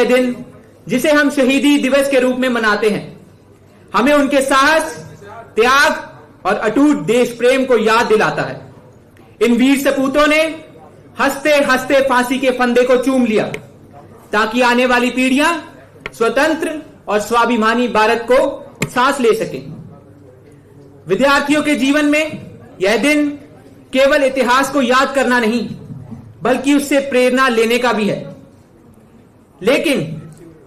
दिन जिसे हम शहीदी दिवस के रूप में मनाते हैं हमें उनके साहस, त्याग और अटूट देश प्रेम को याद दिलाता है। इन वीर सपूतों ने हंसते हंसते फांसी के फंदे को चूम लिया ताकि आने वाली पीढ़ियां स्वतंत्र और स्वाभिमानी भारत को सांस ले सके। विद्यार्थियों के जीवन में यह दिन केवल इतिहास को याद करना नहीं बल्कि उससे प्रेरणा लेने का भी है। लेकिन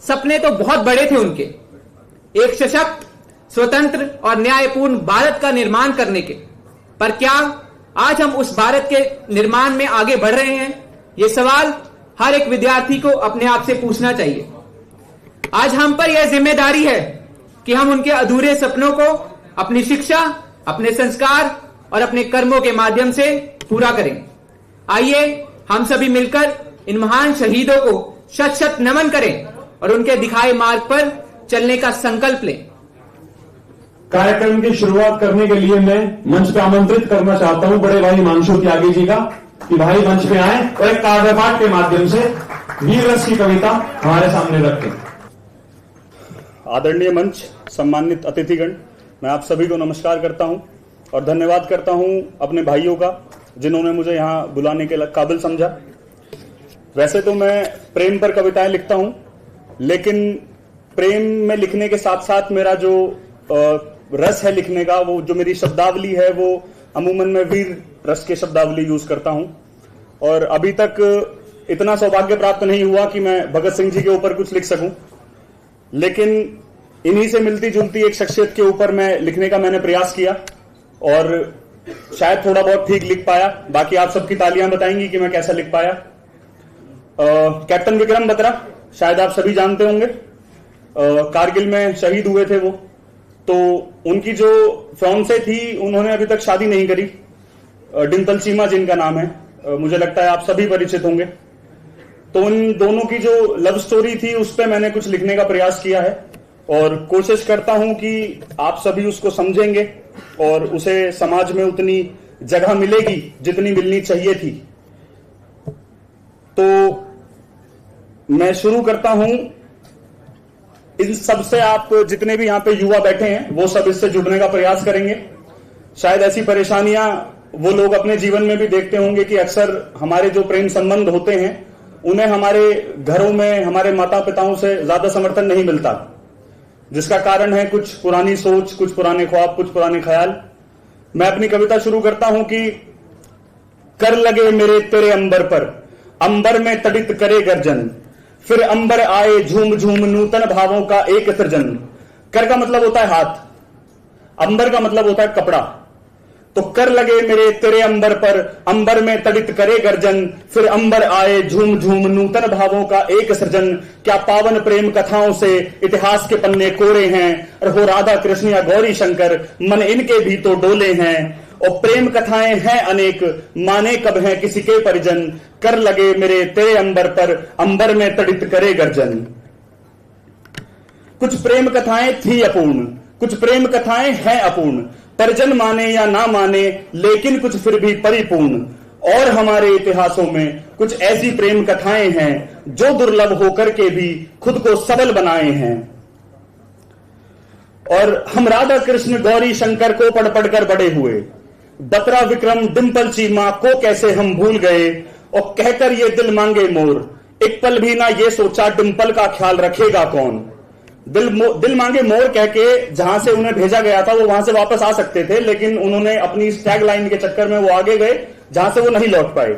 सपने तो बहुत बड़े थे उनके, एक सशक्त, स्वतंत्र और न्यायपूर्ण भारत का निर्माण करने के। पर क्या आज हम उस भारत के निर्माण में आगे बढ़ रहे हैं? ये सवाल हर एक विद्यार्थी को अपने आप से पूछना चाहिए। आज हम पर यह जिम्मेदारी है कि हम उनके अधूरे सपनों को अपनी शिक्षा, अपने संस्कार और अपने कर्मों के माध्यम से पूरा करें। आइए हम सभी मिलकर इन महान शहीदों को शत शत नमन करें और उनके दिखाए मार्ग पर चलने का संकल्प लें। कार्यक्रम की शुरुआत करने के लिए मैं मंच पर आमंत्रित करना चाहता हूं बड़े भाई हिमांशु त्यागी जी का कि भाई मंच पे आए और एक काव्य पाठ के माध्यम से वीर रस की कविता हमारे सामने रखें। आदरणीय मंच, सम्मानित अतिथिगण, मैं आप सभी को नमस्कार करता हूं और धन्यवाद करता हूं अपने भाइयों का जिन्होंने मुझे यहां बुलाने के काबिल समझा। वैसे तो मैं प्रेम पर कविताएं लिखता हूं, लेकिन प्रेम में लिखने के साथ साथ मेरा जो रस है लिखने का, वो जो मेरी शब्दावली है, वो अमूमन मैं वीर रस के शब्दावली यूज करता हूं। और अभी तक इतना सौभाग्य प्राप्त नहीं हुआ कि मैं भगत सिंह जी के ऊपर कुछ लिख सकूं, लेकिन इन्हीं से मिलती जुलती एक शख्सियत के ऊपर मैं लिखने का मैंने प्रयास किया और शायद थोड़ा बहुत ठीक लिख पाया। बाकी आप सबकी तालियां बताएंगी कि मैं कैसा लिख पाया। कैप्टन विक्रम बत्रा शायद आप सभी जानते होंगे, कारगिल में शहीद हुए थे वो। तो उनकी जो फियांसे थी, उन्होंने अभी तक शादी नहीं करी, डिंपल चीमा जिनका नाम है, मुझे लगता है आप सभी परिचित होंगे। तो उन दोनों की जो लव स्टोरी थी उस पर मैंने कुछ लिखने का प्रयास किया है और कोशिश करता हूं कि आप सभी उसको समझेंगे और उसे समाज में उतनी जगह मिलेगी जितनी मिलनी चाहिए थी। तो मैं शुरू करता हूं। इन सब से आप जितने भी यहां पे युवा बैठे हैं वो सब इससे जुड़ने का प्रयास करेंगे। शायद ऐसी परेशानियां वो लोग अपने जीवन में भी देखते होंगे कि अक्सर हमारे जो प्रेम संबंध होते हैं उन्हें हमारे घरों में हमारे माता पिताओं से ज्यादा समर्थन नहीं मिलता, जिसका कारण है कुछ पुरानी सोच, कुछ पुराने ख्वाब, कुछ पुराने ख्याल। मैं अपनी कविता शुरू करता हूं कि कर लगे मेरे तेरे अंबर पर, अंबर में तड़ित करे गर्जन, फिर अंबर आए झूम झूम नूतन भावों का एक सृजन। कर का मतलब होता है हाथ, अंबर का मतलब होता है कपड़ा। तो कर लगे मेरे तेरे अंबर पर, अंबर में तड़ित करे गर्जन, फिर अंबर आए झूम झूम नूतन भावों का एक सृजन। क्या पावन प्रेम कथाओं से इतिहास के पन्ने कोरे हैं, और हो राधा कृष्ण या गौरी शंकर मन इनके भी तो डोले हैं। और प्रेम कथाएं हैं अनेक, माने कब है किसी के परिजन, कर लगे मेरे तेरे अंबर पर, अंबर में तड़ित करे गर्जन। कुछ प्रेम कथाएं थी अपूर्ण, कुछ प्रेम कथाएं हैं अपूर्ण, परिजन माने या ना माने लेकिन कुछ फिर भी परिपूर्ण। और हमारे इतिहासों में कुछ ऐसी प्रेम कथाएं हैं जो दुर्लभ होकर के भी खुद को सबल बनाए हैं। और हम राधा कृष्ण गौरी शंकर को पढ़ पढ़कर बड़े हुए, बत्रा विक्रम डिंपल चीमा को कैसे हम भूल गए। और कहकर ये दिल मांगे मोर, एक पल भी ना ये सोचा डिंपल का ख्याल रखेगा कौन। दिल मांगे मोर कह के जहां से उन्हें भेजा गया था वो वहां से वापस आ सकते थे, लेकिन उन्होंने अपनी टैग लाइन के चक्कर में वो आगे गए जहां से वो नहीं लौट पाए।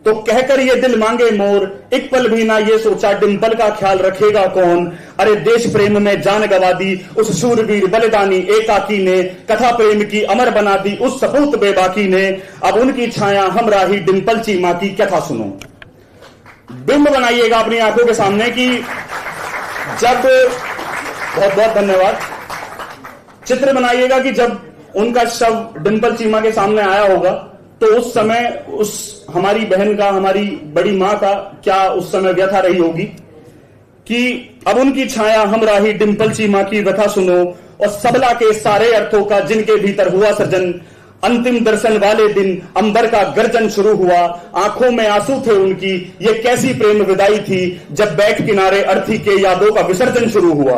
तो कहकर ये दिल मांगे मोर, एक पल भी ना ये सोचा डिंपल का ख्याल रखेगा कौन। अरे देश प्रेम में जान गवा दी उस शूरवीर बलिदानी एकाकी ने, कथा प्रेम की अमर बना दी उस सपूत बेबाकी ने। अब उनकी छाया हमराही डिंपल चीमा की कथा सुनो। बिंब बनाइएगा अपनी आंखों के सामने कि जब, बहुत बहुत धन्यवाद, चित्र बनाइएगा कि जब उनका शव डिंपल चीमा के सामने आया होगा तो उस समय उस हमारी बहन का, हमारी बड़ी मां का क्या उस समय व्यथा रही होगी कि अब उनकी छाया हमराही डिंपल चीमा की व्यथा सुनो। और सबला के सारे अर्थों का जिनके भीतर हुआ सृजन, अंतिम दर्शन वाले दिन अंबर का गर्जन शुरू हुआ, आंखों में आंसू थे उनकी, ये कैसी प्रेम विदाई थी, जब बैठ किनारे अर्थी के यादों का विसर्जन शुरू हुआ।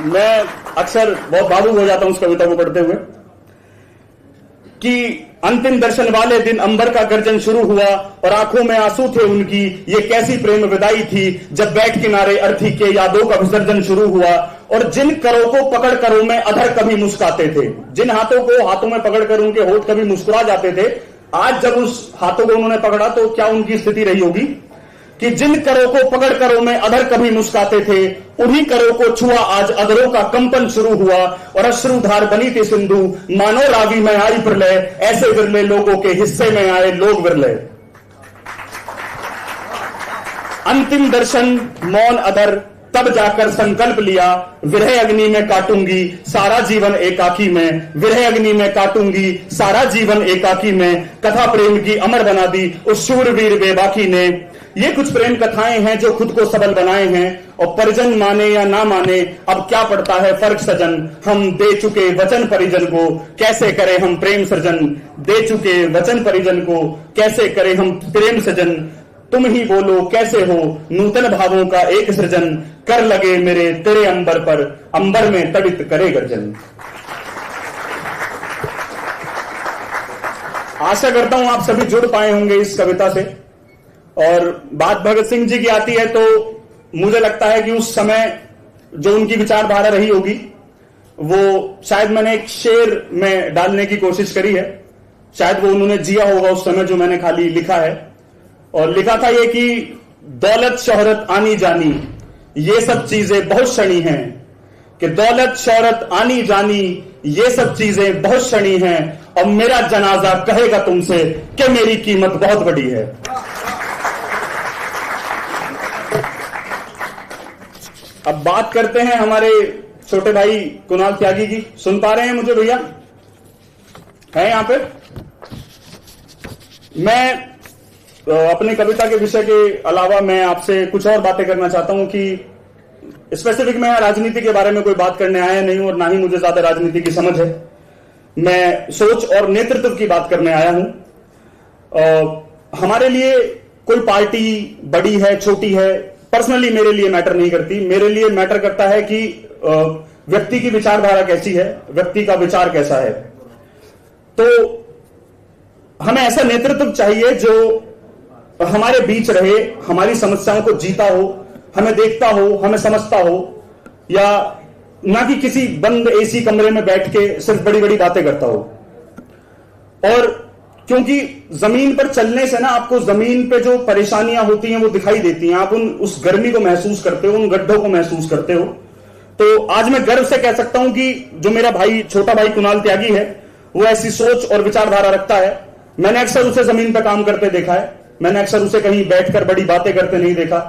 मैं अक्सर बहुत भावुक हो जाता हूं उस कविता को पढ़ते हुए कि अंतिम दर्शन वाले दिन अंबर का गर्जन शुरू हुआ और आंखों में आंसू थे उनकी, ये कैसी प्रेम विदाई थी, जब बैठ किनारे अर्थी के यादों का विसर्जन शुरू हुआ। और जिन करों को पकड़ कर में अधर कभी मुस्कुराते थे, जिन हाथों को हाथों में पकड़कर उनके होठ कभी मुस्कुरा जाते थे, आज जब उस हाथों को उन्होंने पकड़ा तो क्या उनकी स्थिति रही होगी कि जिन करों को पकड़कर में अधर कभी मुस्कुराते थे, उन्हीं करों को छुआ आज अधरों का कंपन शुरू हुआ और अश्रुधार बनी थी सिंधु, मानो रावी में आई प्रलय, ऐसे विरले लोगों के हिस्से में आए लोग विरले। अंतिम दर्शन मौन अधर, तब जाकर संकल्प लिया, विरह अग्नि में काटूंगी सारा जीवन एकाकी में, विरह अग्नि में काटूंगी सारा जीवन एकाकी में, कथा प्रेम की अमर बना दी उस शूरवीर बेबाकी ने। ये कुछ प्रेम कथाएं हैं जो खुद को सबल बनाए हैं, और परिजन माने या ना माने अब क्या पड़ता है फर्क सजन, हम दे चुके वचन परिजन को कैसे करें हम प्रेम सृजन, दे चुके वचन परिजन को कैसे करें हम प्रेम सृजन, तुम ही बोलो कैसे हो नूतन भावों का एक सृजन, कर लगे मेरे तेरे अंबर पर, अंबर में तड़ित करे गर्जन। आशा करता हूं आप सभी जुड़ पाए होंगे इस कविता से। और बात भगत सिंह जी की आती है तो मुझे लगता है कि उस समय जो उनकी विचारधारा रही होगी वो शायद मैंने एक शेर में डालने की कोशिश करी है, शायद वो उन्होंने जिया होगा उस समय जो मैंने खाली लिखा है। और लिखा था ये कि दौलत शोहरत आनी जानी ये सब चीजें बहुत क्षणी हैं, कि दौलत शोहरत आनी जानी ये सब चीजें बहुत क्षणी हैं, और मेरा जनाजा कहेगा तुमसे कि मेरी कीमत बहुत बड़ी है। अब बात करते हैं हमारे छोटे भाई कुणाल त्यागी की। सुन पा रहे हैं मुझे भैया? है यहां पे? मैं अपनी कविता के विषय के अलावा मैं आपसे कुछ और बातें करना चाहता हूं कि स्पेसिफिक मैं राजनीति के बारे में कोई बात करने आया नहीं हूं और ना ही मुझे ज्यादा राजनीति की समझ है। मैं सोच और नेतृत्व की बात करने आया हूं। हमारे लिए कोई पार्टी बड़ी है छोटी है पर्सनली मेरे लिए मैटर नहीं करती। मेरे लिए मैटर करता है कि व्यक्ति की विचारधारा कैसी है, व्यक्ति का विचार कैसा है। तो हमें ऐसा नेतृत्व चाहिए जो हमारे बीच रहे, हमारी समस्याओं को जीता हो, हमें देखता हो, हमें समझता हो, या ना कि किसी बंद एसी कमरे में बैठ के सिर्फ बड़ी बड़ी बातें करता हो। और क्योंकि जमीन पर चलने से ना आपको जमीन पे जो परेशानियां होती हैं वो दिखाई देती हैं, आप उस गर्मी को महसूस करते हो, उन गड्ढों को महसूस करते हो। तो आज मैं गर्व से कह सकता हूं कि जो मेरा भाई, छोटा भाई कुणाल त्यागी है, वो ऐसी सोच और विचारधारा रखता है। मैंने अक्सर उसे जमीन पर काम करते देखा है, मैंने अक्सर उसे कहीं बैठकर बड़ी बातें करते नहीं देखा।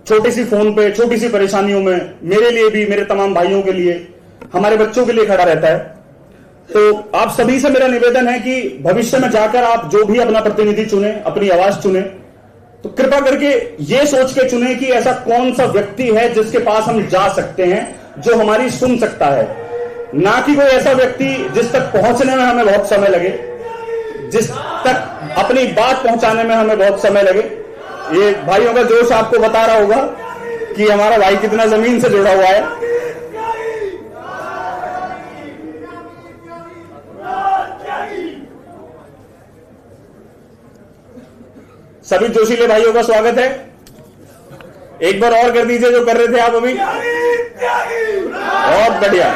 छोटी सी फोन पे, छोटी सी परेशानियों में मेरे लिए भी, मेरे तमाम भाइयों के लिए, हमारे बच्चों के लिए खड़ा रहता है। तो आप सभी से मेरा निवेदन है कि भविष्य में जाकर आप जो भी अपना प्रतिनिधि चुने, अपनी आवाज चुने, तो कृपा करके ये सोच के चुने कि ऐसा कौन सा व्यक्ति है जिसके पास हम जा सकते हैं, जो हमारी सुन सकता है, ना कि कोई ऐसा व्यक्ति जिस तक पहुंचने में हमें बहुत समय लगे, जिस तक अपनी बात पहुंचाने में हमें बहुत समय लगे। ये भाइयों का जोश आपको बता रहा होगा कि हमारा भाई कितना जमीन से जुड़ा हुआ है। सभी जोशीले भाइयों का स्वागत है। एक बार और कर दीजिए जो कर रहे थे आप अभी। बहुत बढ़िया।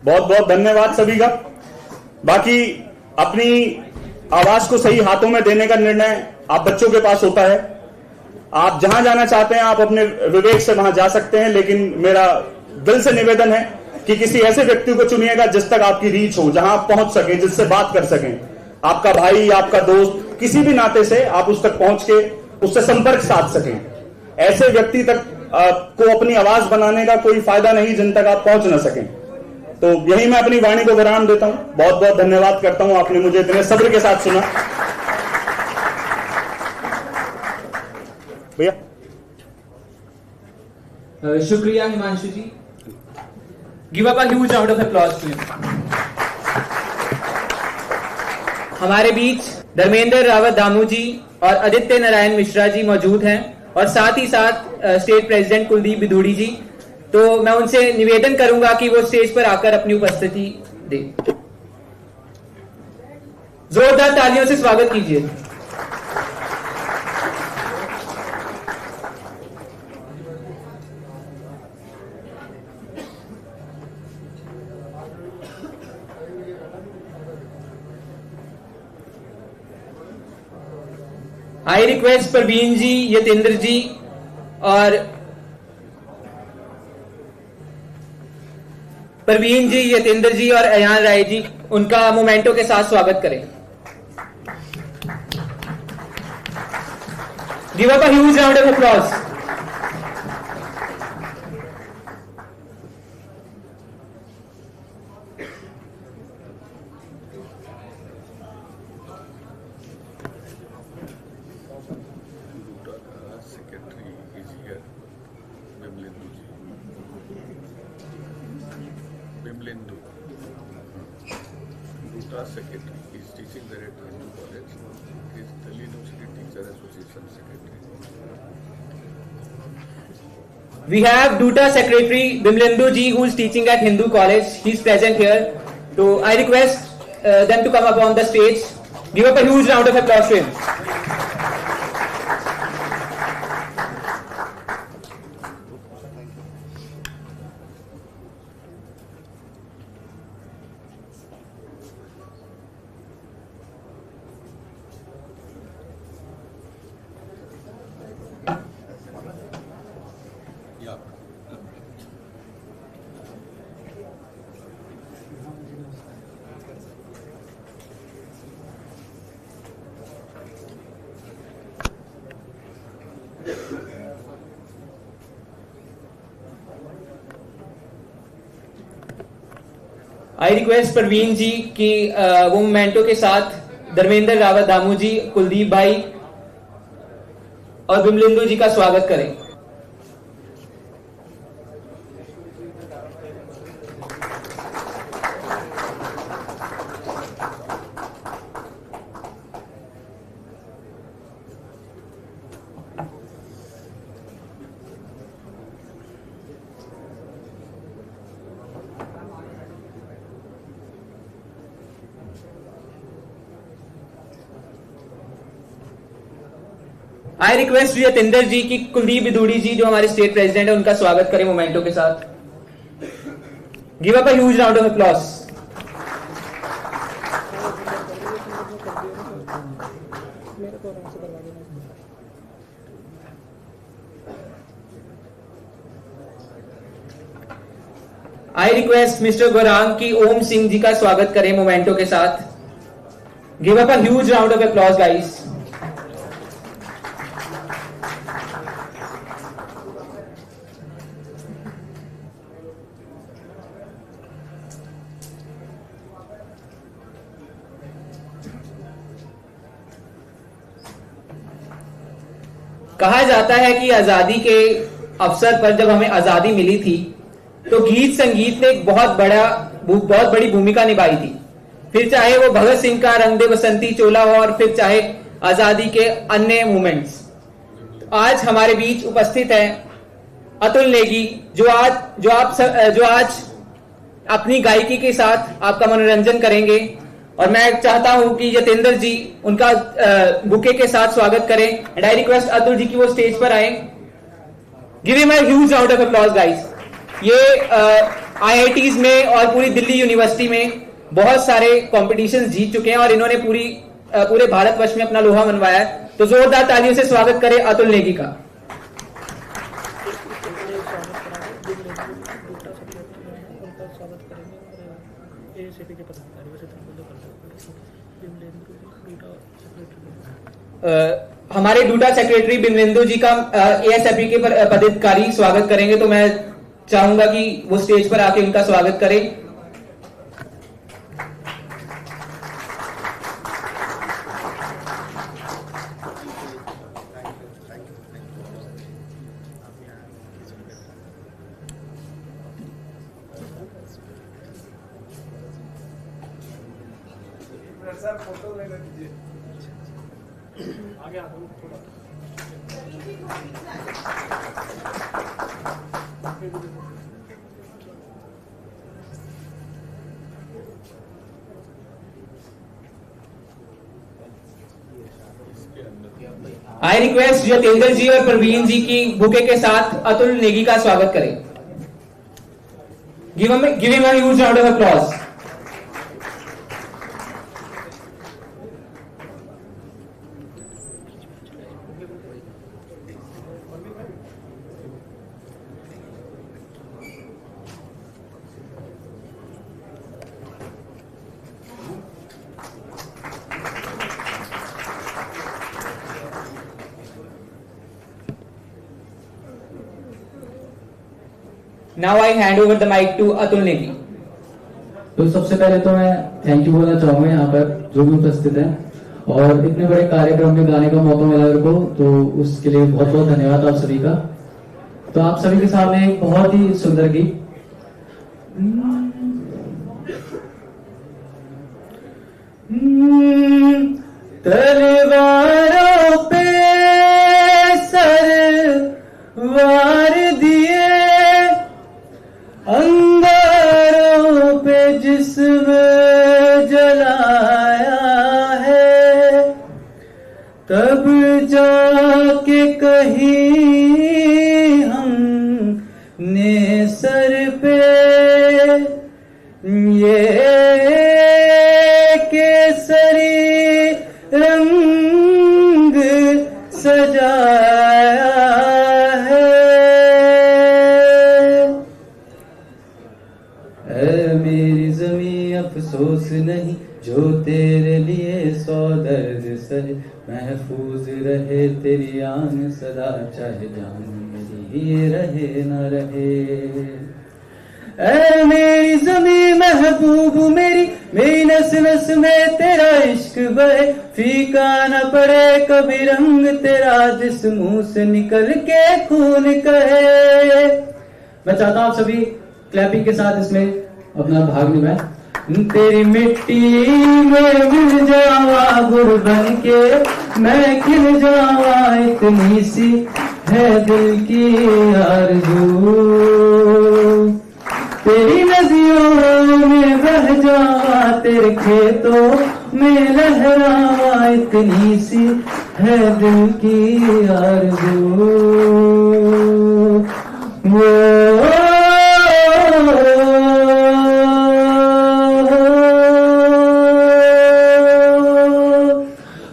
बहुत बहुत धन्यवाद सभी का। बाकी अपनी आवाज को सही हाथों में देने का निर्णय आप बच्चों के पास होता है। आप जहां जाना चाहते हैं आप अपने विवेक से वहां जा सकते हैं, लेकिन मेरा दिल से निवेदन है कि किसी ऐसे व्यक्ति को चुनिएगा जिस तक आपकी रीच हो, जहां आप पहुंच सके, जिससे बात कर सकें। आपका भाई, आपका दोस्त, किसी भी नाते से आप उस तक पहुंच के उससे संपर्क साध सकें। ऐसे व्यक्ति तक को अपनी आवाज बनाने का कोई फायदा नहीं जिन तक आप पहुंच ना सकें। तो यही मैं अपनी वाणी को विराम देता हूं। बहुत बहुत धन्यवाद करता हूं, आपने मुझे इतने सब्र के साथ सुना। भैया। शुक्रिया Himanshu ji. Give up a huge round of applause to him. हमारे बीच धर्मेंद्र रावत दामू जी और आदित्य नारायण मिश्रा जी मौजूद हैं और साथ ही साथ स्टेट प्रेसिडेंट कुलदीप बिधूड़ी जी। तो मैं उनसे निवेदन करूंगा कि वो स्टेज पर आकर अपनी उपस्थिति दे। जोरदार तालियों से स्वागत कीजिए। आई रिक्वेस्ट परवीन जी, यतेंद्र जी और अयान राय जी उनका मोमेंटो के साथ स्वागत करें। Give up a huge round of applause. Secretary is here, Bimlendu ji. Bimlendu, Duta Secretary, he is teaching director in Hindu College. He is Delhi University Teacher Association Secretary. We have Duta Secretary Bimlendu ji who is teaching at Hindu College. He is present here. So I request them to come up on the stage. Give up a huge round of applause to him. Yeah. I request Parveen ji कि वो memento के साथ धर्मेंद्र रावत दामू जी, कुलदीप भाई और बिमलेंदु जी का स्वागत करें। I request Yatendra जी की कुलदीप बिधूड़ी जी जो हमारे स्टेट प्रेसिडेंट है उनका स्वागत करें मोमेंटो के साथ। Give up a huge round of applause. I request mister Gaurang की ओम सिंह जी का स्वागत करें मोमेंटो के साथ। Give up a huge round of applause guys. कहा जाता है कि आजादी के अवसर पर जब हमें आजादी मिली थी तो गीत संगीत ने एक बहुत बड़ी भूमिका निभाई थी। फिर चाहे वो भगत सिंह का रंग दे बसंती चोला हो और फिर चाहे आजादी के अन्य मूवमेंट्स। आज हमारे बीच उपस्थित है अतुल नेगी जो आज अपनी गायकी के साथ आपका मनोरंजन करेंगे और मैं चाहता हूं कि यतेंद्र जी उनका बुके के साथ स्वागत करें and I request Atul ji की वो स्टेज पर आए। Give him a huge round of applause guys. ये आईआईटीज में और पूरी दिल्ली यूनिवर्सिटी में बहुत सारे कॉम्पिटिशंस जीत चुके हैं और इन्होंने पूरे भारतवर्ष में अपना लोहा मनवाया है। तो जोरदार तालियों से स्वागत करें अतुल नेगी का। हमारे डूटा सेक्रेटरी बिमलेंदु जी का एएसएफई के पदाधिकारी स्वागत करेंगे। तो मैं चाहूंगा कि वो स्टेज पर आके उनका स्वागत करें। आई रिक्वेस्ट जतेंद्र जी और प्रवीण जी की बुके के साथ अतुल नेगी का स्वागत करें। Give him a huge round of applause. Now I hand over the mic to Atul Negi. तो सबसे पहले तो मैं थैंक यू बोलना चाहूंगा यहाँ पर जो भी उपस्थित हैं और इतने बड़े कार्यक्रम में गाने का मौका मिला मेरे को, तो उसके लिए बहुत बहुत धन्यवाद आप सभी का। तो आप सभी के सामने एक बहुत ही सुंदर गीत तलवारों पे सरवार दिए, अंगारों पे जिस्म जलाया है, तब जाके कहीं हमने सर पे ये केसरी रंग सजाया है। ऐ मेरी ज़मीं अफसोस नहीं जो तेरे लिए 100 दर्द सहे, महफूज रहे तेरी आन सदा, चाहे जान मेरी रहे न रहे। ऐ मेरी ज़मीं महबूब मेरी नस नस में तेरा इश्क बहे, फीका न पड़े कभी रंग तेरा जिस मुंह से निकल के खून कहे। मैं चाहता हूं आप सभी क्लैपिंग के साथ इसमें अपना भाग निभाएं। तेरी मिट्टी में मिल जावा गुड़ बन के, मैं खिल जावा इतनी सी है दिल की आरज़ू, तेरी नदियों में बह जावा तेरे खेतों में लहरावा इतनी सी है दिल की आरज़ू।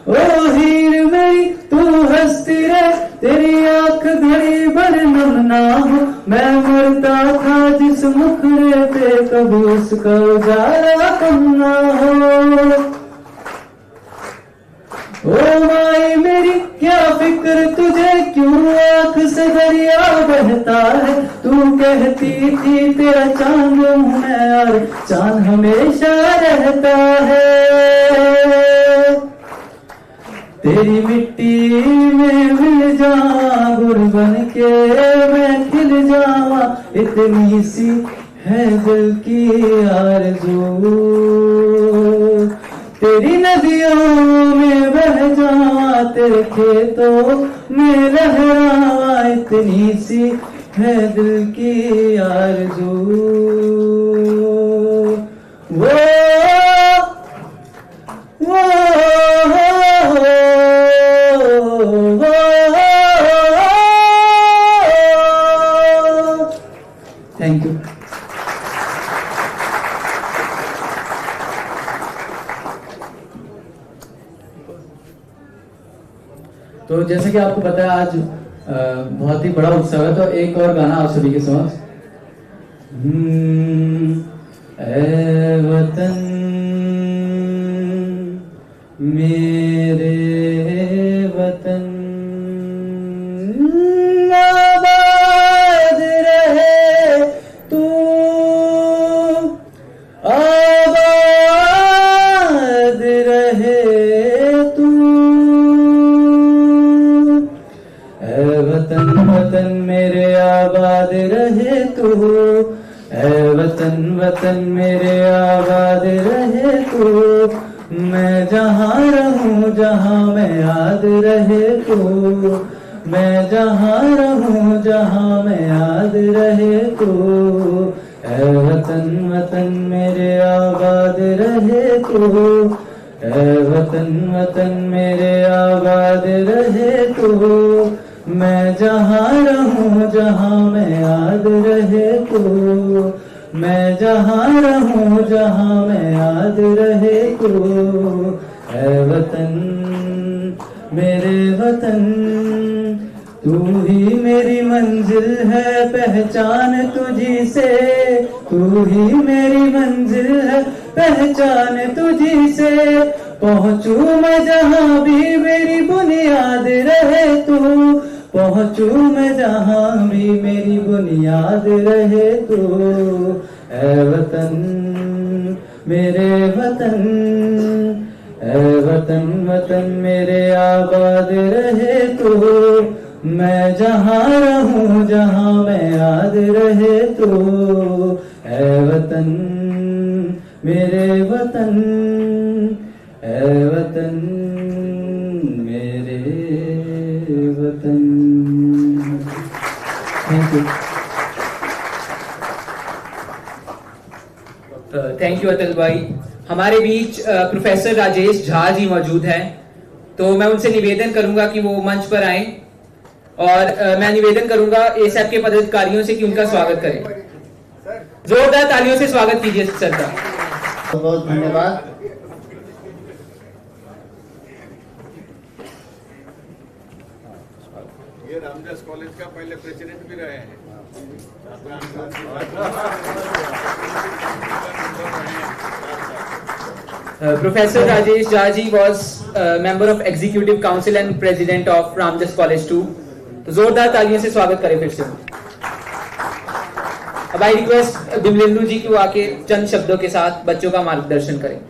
ओ हीर मेरी तू हंसती रहे, तेरी आंख घड़ी भर नम ना हो, मैं मरता था जिस मुखड़े पे कभी उसका उजाला कम ना हो। ओ माई मेरी क्या फिक्र तुझे, क्यों आंख से दरिया बहता है, तू कहती थी तेरा चांद हूं मैं और चांद हमेशा रहता है। तेरी मिट्टी में मिल जावा गुड़ बन के, मैं खिल जावा इतनी सी है दिल की आरज़ू, तेरी नदियों में बह जावा तेरे खेतों में लहरावा इतनी सी है दिल की आरज़ू। वो थैंक यू। तो जैसे कि आपको पता है आज बहुत ही बड़ा उत्सव है, तो एक और गाना आप सभी के समक्ष। ऐ वतन मेरे वतन आबाद रहे तू, आबाद रहे तू। ऐ वतन वतन मेरे आबाद रहे तू, ऐ वतन वतन मेरे आबाद रहे तू, मैं जहाँ रहूं जहाँ मैं याद रहे तू, मैं जहाँ रहूं जहाँ मैं याद रहे तू, ऐ वतन वतन मेरे आबाद रहे तू, ऐ वतन वतन मेरे आबाद रहे तू, मैं जहाँ रहूं जहाँ मैं याद रहे तू, मैं जहाँ रहूं जहाँ मैं याद रहे तू, ऐ वतन मेरे वतन, तू ही मेरी मंजिल है पहचान तुझी से, तू ही मेरी मंजिल है पहचान तुझी से, पहुंचू मैं जहाँ भी मेरी बुनियाद रहे तू, पहुंचू मैं जहाँ भी मेरी बुनियाद रहे तू, ऐ वतन मेरे वतन, ऐ वतन वतन मेरे आबाद रहे तू, मैं जहाँ रहूं जहाँ मैं याद रहे तू, ऐ वतन मेरे वतन, ऐ वतन मेरे वतन। Thank you. Thank you Atul भाई। हमारे बीच प्रोफेसर राजेश झा जी मौजूद हैं, तो मैं उनसे निवेदन करूंगा कि वो मंच पर आएं और मैं निवेदन करूंगा एसएफ के पदाधिकारियों से कि उनका स्वागत करें। जोरदार तालियों से स्वागत कीजिए सर का। बहुत बहुत धन्यवाद। ये रामदास कॉलेज का पहले प्रेसिडेंट भी रहे हैं। Professor Rajesh Jha ji was member of Executive Council and President of Ramdas College 2। तो जोरदार तालियों से स्वागत करें फिर से। अब आई रिक्वेस्ट बिमलेंदु जी की वो आके चंद शब्दों के साथ बच्चों का मार्गदर्शन करें।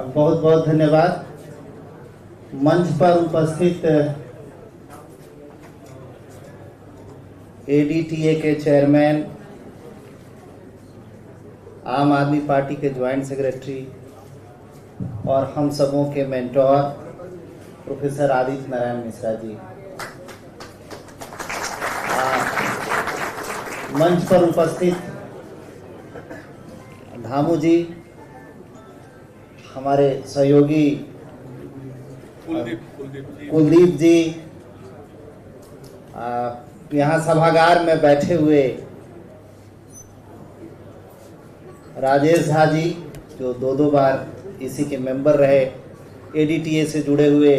बहुत बहुत धन्यवाद। मंच पर उपस्थित एडीटीए के चेयरमैन, आम आदमी पार्टी के ज्वाइंट सेक्रेटरी और हम सबों के मेंटोर प्रोफेसर आदित्य नारायण मिश्रा जी, मंच पर उपस्थित धामू जी, हमारे सहयोगी कुलदीप जी, यहाँ सभागार में बैठे हुए राजेश झा जी जो दो बार इसी के मेंबर रहे, एडीटीए से जुड़े हुए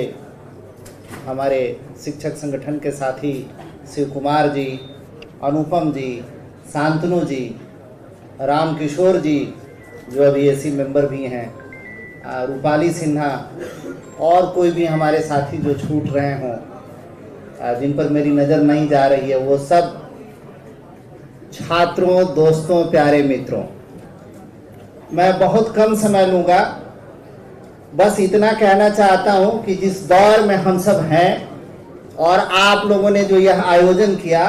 हमारे शिक्षक संगठन के साथी शिव कुमार जी, अनुपम जी, शांतनु जी, राम किशोर जी जो अभी एसी मेंबर भी हैं, रूपाली सिन्हा और कोई भी हमारे साथी जो छूट रहे हों, जिन पर मेरी नज़र नहीं जा रही है, वो सब छात्रों, दोस्तों, प्यारे मित्रों, मैं बहुत कम समय लूँगा। बस इतना कहना चाहता हूँ कि जिस दौर में हम सब हैं और आप लोगों ने जो यह आयोजन किया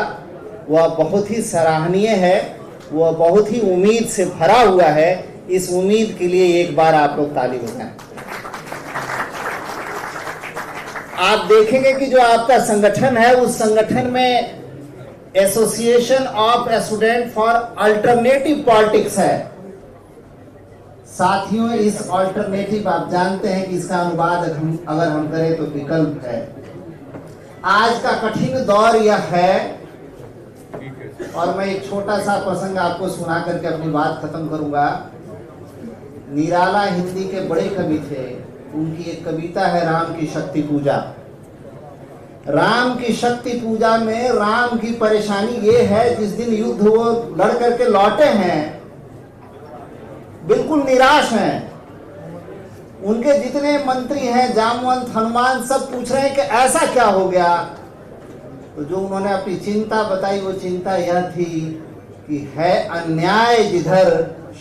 वह बहुत ही सराहनीय है, वह बहुत ही उम्मीद से भरा हुआ है। इस उम्मीद के लिए एक बार आप लोग ताली बजाएं। आप देखेंगे कि जो आपका संगठन है उस संगठन में association of student for alternative politics है। साथियों, इस अल्टरनेटिव आप जानते हैं कि इसका अनुवाद अगर हम करें तो विकल्प है। आज का कठिन दौर यह है, और मैं एक छोटा सा प्रसंग आपको सुना करके अपनी बात खत्म करूंगा। निराला हिंदी के बड़े कवि थे, उनकी एक कविता है राम की शक्ति पूजा। राम की शक्ति पूजा में राम की परेशानी ये है, जिस दिन युद्ध वो लड़ करके लौटे हैं बिल्कुल निराश हैं। उनके जितने मंत्री हैं, जामवंत, हनुमान, सब पूछ रहे हैं कि ऐसा क्या हो गया। तो जो उन्होंने अपनी चिंता बताई वो चिंता यह थी कि है अन्याय जिधर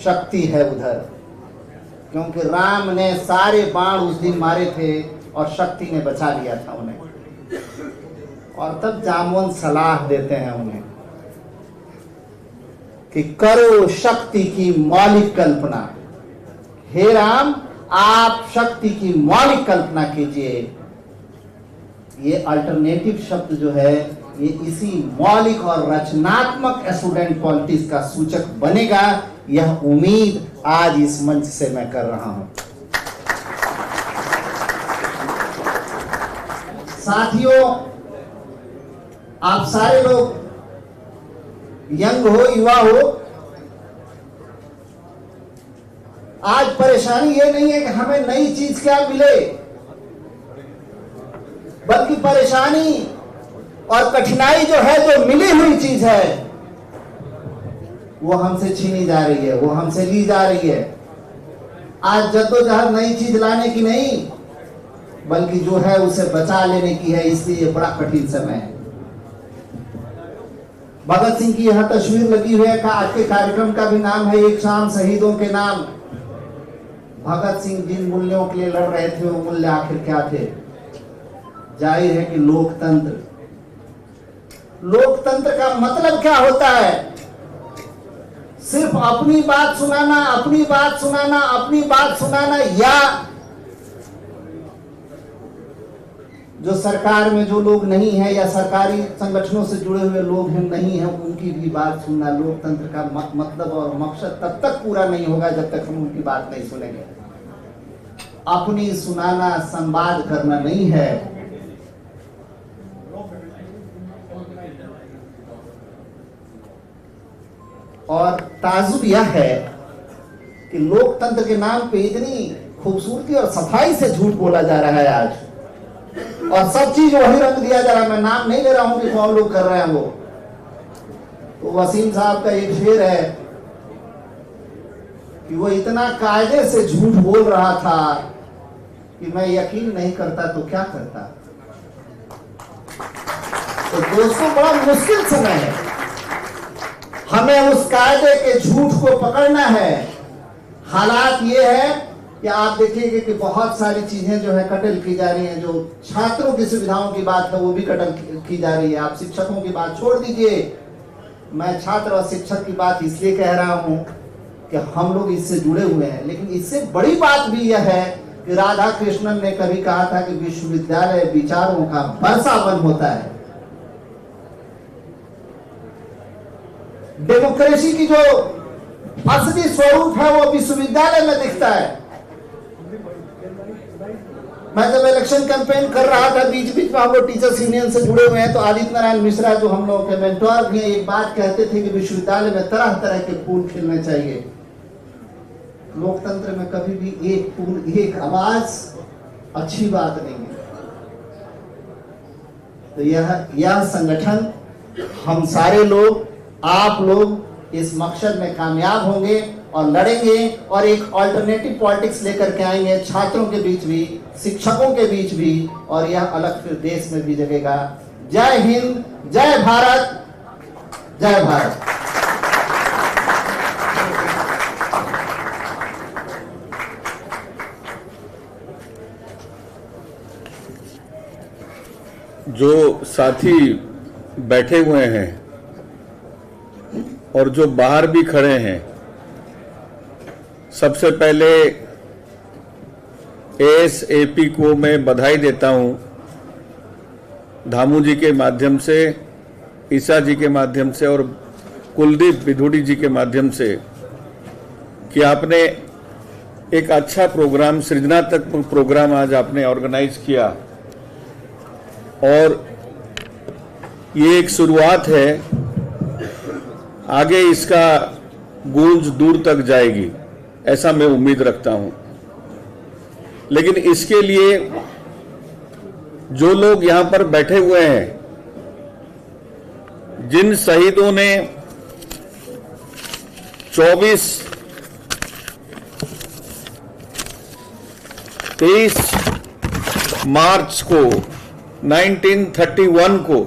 शक्ति है उधर, क्योंकि राम ने सारे बाण उस दिन मारे थे और शक्ति ने बचा लिया था उन्हें। और तब जामवंत सलाह देते हैं उन्हें कि करो शक्ति की मौलिक कल्पना, हे राम, आप शक्ति की मौलिक कल्पना कीजिए। ये अल्टरनेटिव शब्द जो है ये इसी मौलिक और रचनात्मक स्टूडेंट पॉलिटिक्स का सूचक बनेगा, यह उम्मीद आज इस मंच से मैं कर रहा हूं। साथियों, आप सारे लोग यंग हो, युवा हो, आज परेशानी ये नहीं है कि हमें नई चीज क्या मिले, बल्कि परेशानी और कठिनाई जो है, जो मिली हुई चीज है, वो हमसे छीनी जा रही है, वो हमसे ली जा रही है। आज जद्दोजहद नई चीज लाने की नहीं, बल्कि जो है उसे बचा लेने की है, इसलिए बड़ा कठिन समय है। भगत सिंह की यह तस्वीर लगी हुई है, आज के कार्यक्रम का भी नाम है एक शाम शहीदों के नाम। भगत सिंह जिन मूल्यों के लिए लड़ रहे थे, वो मूल्य आखिर क्या थे? जाहिर है कि लोकतंत्र। लोकतंत्र का मतलब क्या होता है? सिर्फ अपनी बात सुनाना, अपनी बात सुनाना, अपनी बात सुनाना, या जो सरकार में जो लोग नहीं है या सरकारी संगठनों से जुड़े हुए लोग हैं नहीं है, उनकी भी बात सुनना। लोकतंत्र का मतलब और मकसद तब तक पूरा नहीं होगा जब तक हम उनकी बात नहीं सुनेंगे। अपनी सुनाना, संवाद करना नहीं है। और ताजुब यह है कि लोकतंत्र के नाम पे इतनी खूबसूरती और सफाई से झूठ बोला जा रहा है आज, और सब चीज वही रंग दिया जा रहा है। मैं नाम नहीं ले रहा हूं कि कौन लोग कर रहे हैं वो। तो वसीम साहब का एक शेर है कि वो इतना कायदे से झूठ बोल रहा था कि मैं यकीन नहीं करता तो क्या करता। तो दोस्तों, बड़ा मुश्किल समय है, हमें उस कायदे के झूठ को पकड़ना है। हालात ये है कि आप देखिएगा कि बहुत सारी चीजें जो है कटल की जा रही हैं। जो छात्रों की सुविधाओं की बात है वो भी कटल की जा रही है। आप शिक्षकों की बात छोड़ दीजिए, मैं छात्र और शिक्षक की बात इसलिए कह रहा हूं कि हम लोग इससे जुड़े हुए हैं। लेकिन इससे बड़ी बात भी यह है कि राधा कृष्णन ने कभी कहा था कि विश्वविद्यालय विचारों का बरसावन होता है। डेमोक्रेसी की जो असली स्वरूप है वो विश्वविद्यालय में दिखता है। मैं जब इलेक्शन कैंपेन कर रहा था, बीच बीच में हम लोग टीचर्स यूनियन से जुड़े हुए हैं, तो आदित्य नारायण मिश्रा जो हम लोग के मेंटोर भी हैं, एक बात कहते थे कि विश्वविद्यालय में तरह तरह के फूल खिलने चाहिए। लोकतंत्र में कभी भी एक फूल, एक आवाज अच्छी बात नहीं है। तो यह संगठन, हम सारे लोग, आप लोग इस मकसद में कामयाब होंगे और लड़ेंगे और एक अल्टरनेटिव पॉलिटिक्स लेकर के आएंगे, छात्रों के बीच भी, शिक्षकों के बीच भी, और यह अलग फिर देश में भी जगेगा। जय हिंद, जय भारत, जय भारत। जो साथी बैठे हुए हैं और जो बाहर भी खड़े हैं, सबसे पहले एएसएपी को मैं बधाई देता हूं, धामू जी के माध्यम से, ईसा जी के माध्यम से और कुलदीप विधुड़ी जी के माध्यम से, कि आपने एक अच्छा प्रोग्राम, सृजनात्मक प्रोग्राम आज आपने ऑर्गेनाइज किया। और ये एक शुरुआत है, आगे इसका गूंज दूर तक जाएगी, ऐसा मैं उम्मीद रखता हूं। लेकिन इसके लिए जो लोग यहां पर बैठे हुए हैं, जिन शहीदों ने 23 मार्च को 1931 को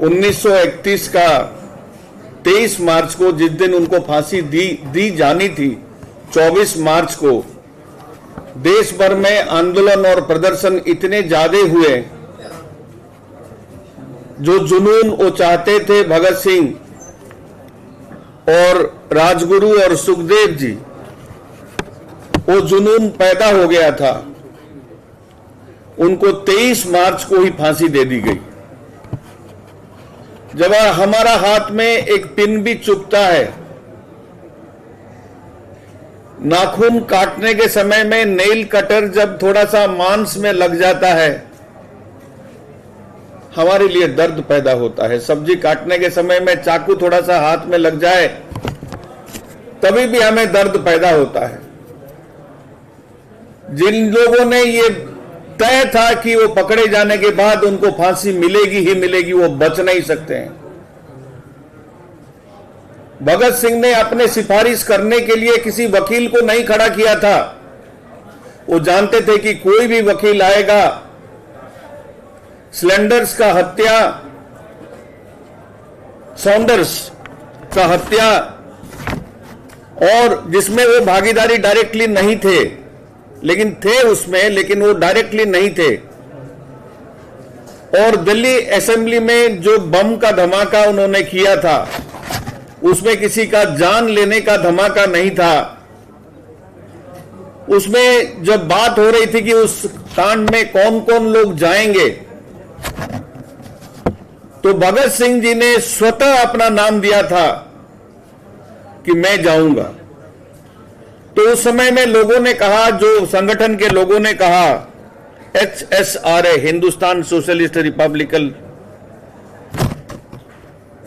1931 का 23 मार्च को, जिस दिन उनको फांसी दी जानी थी, 24 मार्च को देश भर में आंदोलन और प्रदर्शन इतने ज्यादा हुए। जो जुनून वो चाहते थे भगत सिंह और राजगुरु और सुखदेव जी, वो जुनून पैदा हो गया था, उनको 23 मार्च को ही फांसी दे दी गई। जब हमारा हाथ में एक पिन भी चुभता है, नाखून काटने के समय में नेल कटर जब थोड़ा सा मांस में लग जाता है, हमारे लिए दर्द पैदा होता है। सब्जी काटने के समय में चाकू थोड़ा सा हाथ में लग जाए, तभी भी हमें दर्द पैदा होता है। जिन लोगों ने ये तय था कि वो पकड़े जाने के बाद उनको फांसी मिलेगी ही मिलेगी, वो बच नहीं सकते हैं। भगत सिंह ने अपने सिफारिश करने के लिए किसी वकील को नहीं खड़ा किया था। वो जानते थे कि कोई भी वकील आएगा, सॉन्डर्स का हत्या और जिसमें वो भागीदारी डायरेक्टली नहीं थे, लेकिन थे उसमें, लेकिन वो डायरेक्टली नहीं थे। और दिल्ली असेंबली में जो बम का धमाका उन्होंने किया था, उसमें किसी का जान लेने का धमाका नहीं था। उसमें जब बात हो रही थी कि उस कांड में कौन कौन लोग जाएंगे, तो भगत सिंह जी ने स्वतः अपना नाम दिया था कि मैं जाऊंगा। तो उस समय में लोगों ने कहा, जो संगठन के लोगों ने कहा, HSRA, हिंदुस्तान सोशलिस्ट रिपब्लिकन,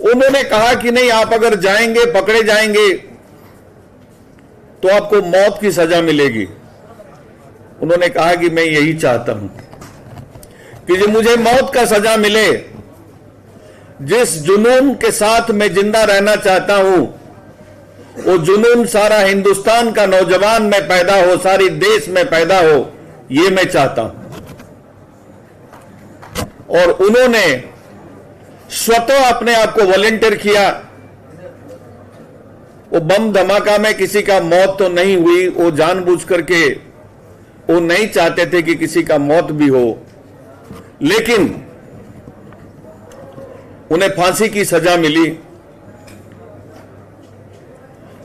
उन्होंने कहा कि नहीं, आप अगर जाएंगे, पकड़े जाएंगे, तो आपको मौत की सजा मिलेगी। उन्होंने कहा कि मैं यही चाहता हूं कि जो मुझे मौत का सजा मिले। जिस जुनून के साथ मैं जिंदा रहना चाहता हूं, वो जुनून सारा हिंदुस्तान का नौजवान में पैदा हो, सारी देश में पैदा हो, ये मैं चाहता हूं। और उन्होंने स्वतः अपने आप को वॉलंटियर किया। वो बम धमाका में किसी का मौत तो नहीं हुई, वो जानबूझ करके वो नहीं चाहते थे कि किसी का मौत भी हो, लेकिन उन्हें फांसी की सजा मिली।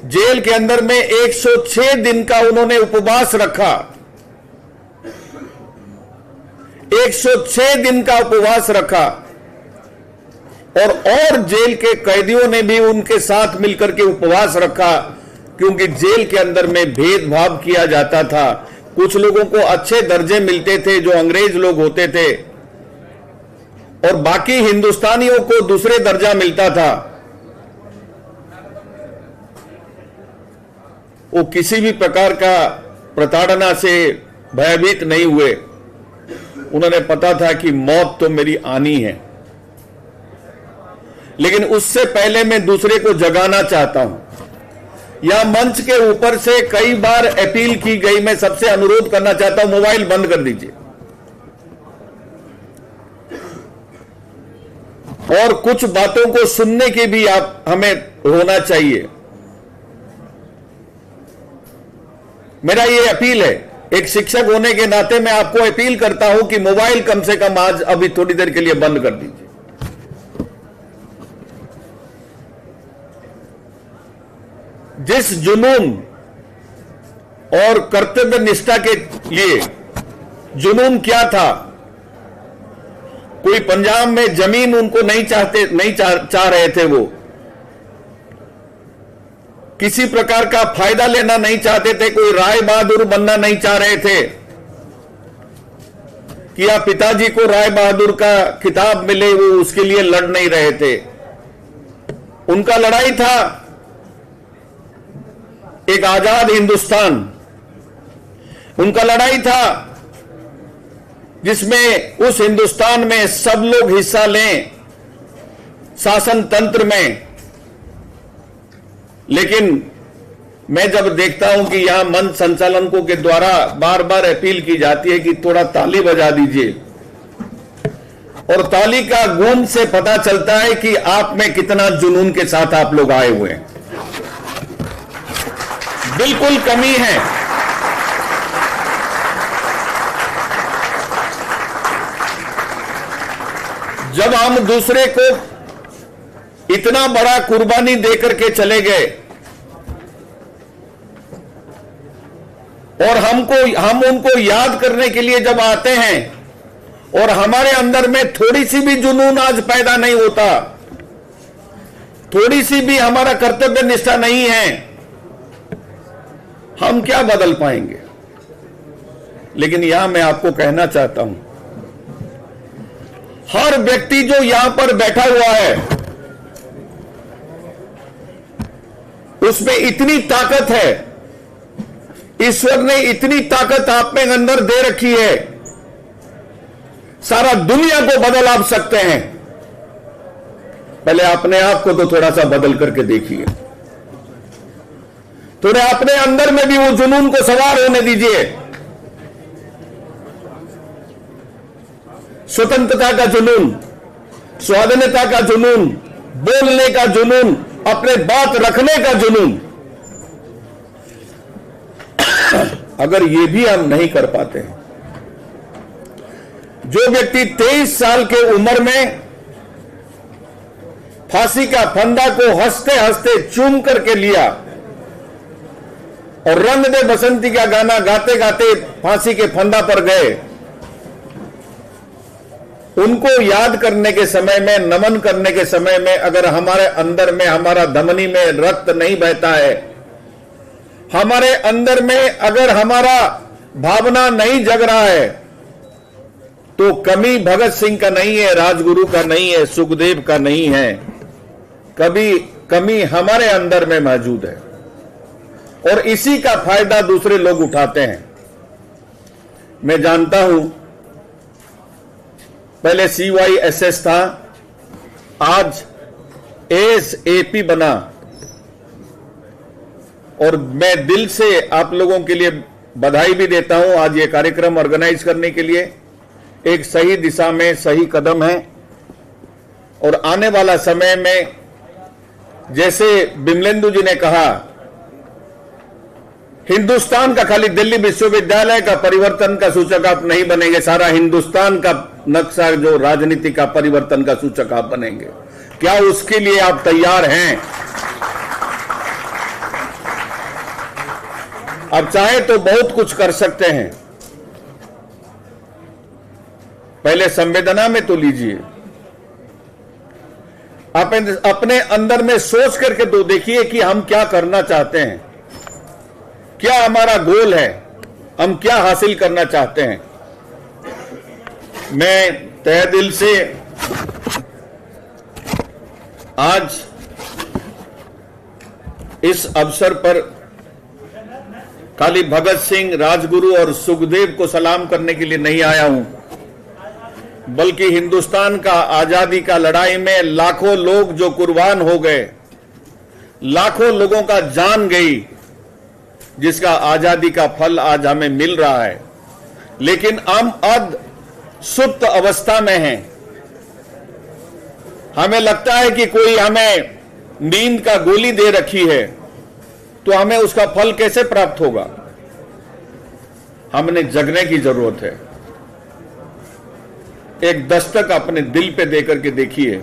जेल के अंदर में 106 दिन का उन्होंने उपवास रखा, 106 दिन का उपवास रखा। और जेल के कैदियों ने भी उनके साथ मिलकर के उपवास रखा, क्योंकि जेल के अंदर में भेदभाव किया जाता था। कुछ लोगों को अच्छे दर्जे मिलते थे जो अंग्रेज लोग होते थे, और बाकी हिंदुस्तानियों को दूसरे दर्जा मिलता था। वो किसी भी प्रकार का प्रताड़ना से भयभीत नहीं हुए। उन्होंने पता था कि मौत तो मेरी आनी है, लेकिन उससे पहले मैं दूसरे को जगाना चाहता हूं। यह मंच के ऊपर से कई बार अपील की गई, मैं सबसे अनुरोध करना चाहता हूं, मोबाइल बंद कर दीजिए। और कुछ बातों को सुनने की भी आप हमें होना चाहिए। मेरा ये अपील है, एक शिक्षक होने के नाते मैं आपको अपील करता हूं कि मोबाइल कम से कम आज अभी थोड़ी देर के लिए बंद कर दीजिए। जिस जुनून और कर्तव्य निष्ठा के लिए, जुनून क्या था, कोई पंजाब में जमीन उनको नहीं चाह रहे थे, वो किसी प्रकार का फायदा लेना नहीं चाहते थे, कोई राय बहादुर बनना नहीं चाह रहे थे कि या पिताजी को राय बहादुर का खिताब मिले, वो उसके लिए लड़ नहीं रहे थे। उनका लड़ाई था एक आजाद हिंदुस्तान। उनका लड़ाई था जिसमें उस हिंदुस्तान में सब लोग हिस्सा लें शासन तंत्र में। लेकिन मैं जब देखता हूं कि यहां मंच संचालकों के द्वारा बार बार अपील की जाती है कि थोड़ा ताली बजा दीजिए, और ताली का गूंज से पता चलता है कि आप में कितना जुनून के साथ आप लोग आए हुए हैं। बिल्कुल कमी है। जब हम दूसरे को इतना बड़ा कुर्बानी देकर के चले गए, और हम उनको याद करने के लिए जब आते हैं और हमारे अंदर में थोड़ी सी भी जुनून आज पैदा नहीं होता, थोड़ी सी भी हमारा कर्तव्य निष्ठा नहीं है, हम क्या बदल पाएंगे। लेकिन यहां मैं आपको कहना चाहता हूं, हर व्यक्ति जो यहां पर बैठा हुआ है उसमें इतनी ताकत है, ईश्वर ने इतनी ताकत आप में अंदर दे रखी है, सारा दुनिया को बदल आप सकते हैं। पहले अपने आप को तो थोड़ा सा बदल करके देखिए, थोड़े अपने अंदर में भी वो जुनून को सवार होने दीजिए। स्वतंत्रता का जुनून, स्वाधीनता का जुनून, बोलने का जुनून, अपने बात रखने का जुनून, अगर ये भी हम नहीं कर पाते हैं, जो व्यक्ति 23 साल के उम्र में फांसी का फंदा को हंसते हंसते चूम करके लिया और रंग दे बसंती का गाना गाते गाते फांसी के फंदा पर गए, उनको याद करने के समय में, नमन करने के समय में अगर हमारे अंदर में, हमारा धमनी में रक्त नहीं बहता है, हमारे अंदर में अगर हमारा भावना नहीं जग रहा है, तो कमी भगत सिंह का नहीं है, राजगुरु का नहीं है, सुखदेव का नहीं है, कमी हमारे अंदर में मौजूद है और इसी का फायदा दूसरे लोग उठाते हैं। मैं जानता हूं, पहले CYSS था, आज ASAP बना, और मैं दिल से आप लोगों के लिए बधाई भी देता हूं। आज ये कार्यक्रम ऑर्गेनाइज करने के लिए एक सही दिशा में सही कदम है, और आने वाला समय में जैसे बिमलेंदु जी ने कहा, हिंदुस्तान का खाली दिल्ली विश्वविद्यालय का परिवर्तन का सूचक आप नहीं बनेंगे, सारा हिंदुस्तान का नक्शा, जो राजनीति का परिवर्तन का सूचक आप बनेंगे। क्या उसके लिए आप तैयार हैं? आप चाहे तो बहुत कुछ कर सकते हैं, पहले संवेदना में तो लीजिए, अपने अंदर में सोच करके तो देखिए कि हम क्या करना चाहते हैं, क्या हमारा गोल है, हम क्या हासिल करना चाहते हैं। मैं तहे दिल से आज इस अवसर पर खाली भगत सिंह, राजगुरु और सुखदेव को सलाम करने के लिए नहीं आया हूं, बल्कि हिंदुस्तान का आजादी का लड़ाई में लाखों लोग जो कुर्बान हो गए, लाखों लोगों का जान गई, जिसका आजादी का फल आज हमें मिल रहा है, लेकिन हम अध सुप्त अवस्था में हैं। हमें लगता है कि कोई हमें नींद का गोली दे रखी है, तो हमें उसका फल कैसे प्राप्त होगा। हमने जगने की जरूरत है। एक दस्तक अपने दिल पे देकर के देखिए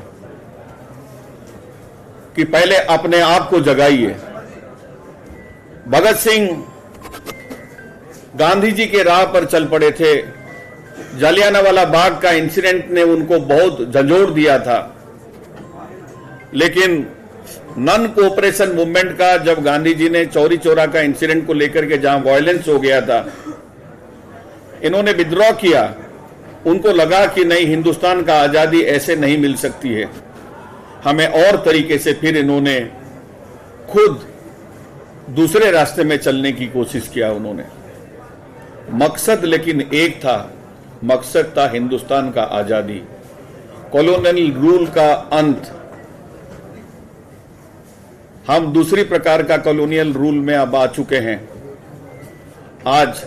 कि पहले अपने आप को जगाइए। भगत सिंह गांधी जी के राह पर चल पड़े थे। जालियानवाला बाग का इंसिडेंट ने उनको बहुत झंझोड़ दिया था, लेकिन नॉन कोऑपरेशन मूवमेंट का जब गांधी जी ने चौरी चौरा का इंसिडेंट को लेकर के जहां वायलेंस हो गया था, इन्होंने विद्रोह किया। उनको लगा कि नहीं, हिंदुस्तान का आजादी ऐसे नहीं मिल सकती है, हमें और तरीके से, फिर इन्होंने खुद दूसरे रास्ते में चलने की कोशिश किया। उन्होंने मकसद लेकिन एक था, मकसद था हिंदुस्तान का आजादी, कॉलोनियल रूल का अंत। हम दूसरी प्रकार का कॉलोनियल रूल में अब आ चुके हैं। आज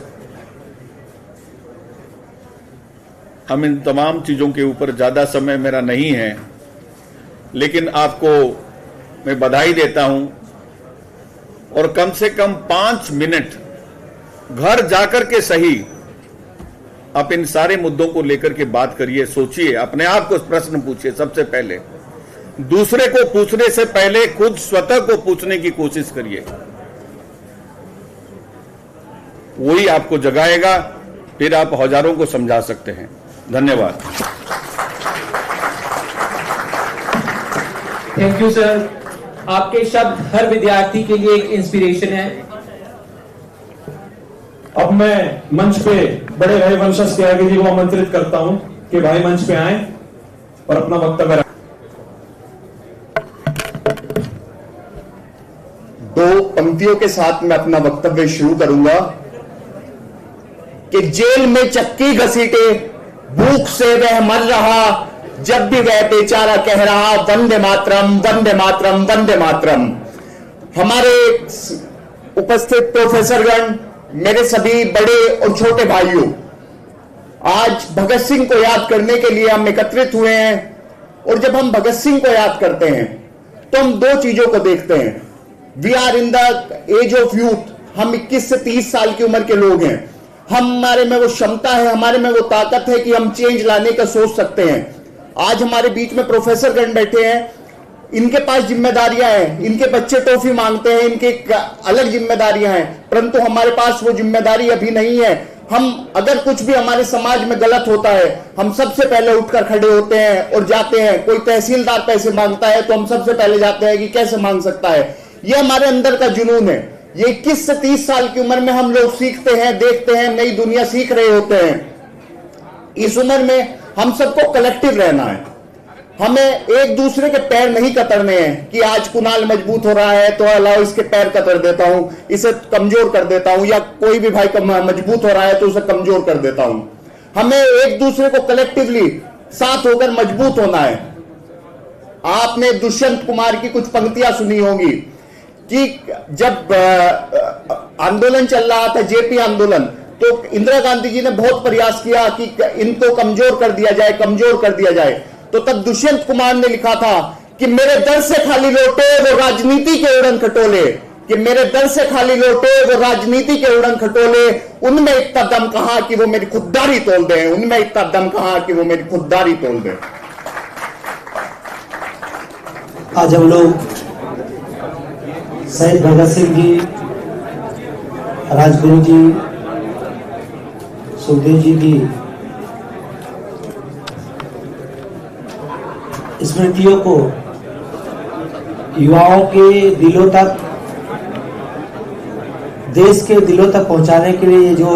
हम इन तमाम चीजों के ऊपर ज्यादा समय मेरा नहीं है, लेकिन आपको मैं बधाई देता हूं, और कम से कम 5 मिनट घर जाकर के सही आप इन सारे मुद्दों को लेकर के बात करिए, सोचिए, अपने आप को प्रश्न पूछिए। सबसे पहले दूसरे को पूछने से पहले खुद स्वतः को पूछने की कोशिश करिए। वही आपको जगाएगा, फिर आप हजारों को समझा सकते हैं। धन्यवाद। Thank you sir. आपके शब्द हर विद्यार्थी के लिए एक इंस्पिरेशन है। अब मैं मंच पे बड़े भाई वंशज त्यागी जी को आमंत्रित करता हूं कि भाई मंच पे आए और अपना वक्तव्य रखें। दो पंक्तियों के साथ मैं अपना वक्तव्य शुरू करूंगा कि जेल में चक्की घसीटे भूख से वह मर रहा, जब भी वह बेचारा कह रहा वंदे मातरम वंदे मातरम वंदे मातरम। हमारे उपस्थित प्रोफेसरगण, मेरे सभी बड़े और छोटे भाइयों, आज भगत सिंह को याद करने के लिए हम एकत्रित हुए हैं। और जब हम भगत सिंह को याद करते हैं तो हम दो चीजों को देखते हैं। We are in the age of youth. हम 21 से 30 साल की उम्र के लोग हैं। हमारे में वो क्षमता है, हमारे में वो ताकत है कि हम चेंज लाने का सोच सकते हैं। आज हमारे बीच में प्रोफेसर गण बैठे हैं, इनके पास जिम्मेदारियां हैं, इनके बच्चे टॉफी मांगते हैं, इनके अलग जिम्मेदारियां हैं, परंतु हमारे पास वो जिम्मेदारी अभी नहीं है। हम अगर कुछ भी हमारे समाज में गलत होता है, हम सबसे पहले उठकर खड़े होते हैं और जाते हैं। कोई तहसीलदार पैसे मांगता है तो हम सबसे पहले जाते हैं कि कैसे मांग सकता है। ये हमारे अंदर का जुनून है। ये 21 से 30 साल की उम्र में हम लोग सीखते हैं, देखते हैं, नई दुनिया सीख रहे होते हैं। इस उम्र में हम सबको कलेक्टिव रहना है। हमें एक दूसरे के पैर नहीं कतरने हैं कि आज कुणाल मजबूत हो रहा है तो अलाओ इसके पैर कतर देता हूं, इसे कमजोर कर देता हूं, या कोई भी भाई मजबूत हो रहा है तो उसे कमजोर कर देता हूं। हमें एक दूसरे को कलेक्टिवली साथ होकर मजबूत होना है। आपने दुष्यंत कुमार की कुछ पंक्तियां सुनी होंगी कि जब आंदोलन चल रहा था, जेपी आंदोलन, तो इंदिरा गांधी जी ने बहुत प्रयास किया कि इनको कमजोर कर दिया जाए, कमजोर कर दिया जाए। तो तब दुष्यंत कुमार ने लिखा था कि मेरे दर से खाली लौटे वो राजनीति के उड़न खटोले, कि मेरे दर से खाली लौटे वो राजनीति के उड़न खटोले, उनमें इतना दम कहां कि वो मेरी खुददारी तोल दे, उनमें इतना दम कहां कि वो मेरी खुददारी तोल दे। आज हम लोग शहीद भगत सिंह जी, राजगुरु जी, सुखदेव जी की स्मृतियों को युवाओं के दिलों तक, देश के दिलों तक पहुंचाने के लिए जो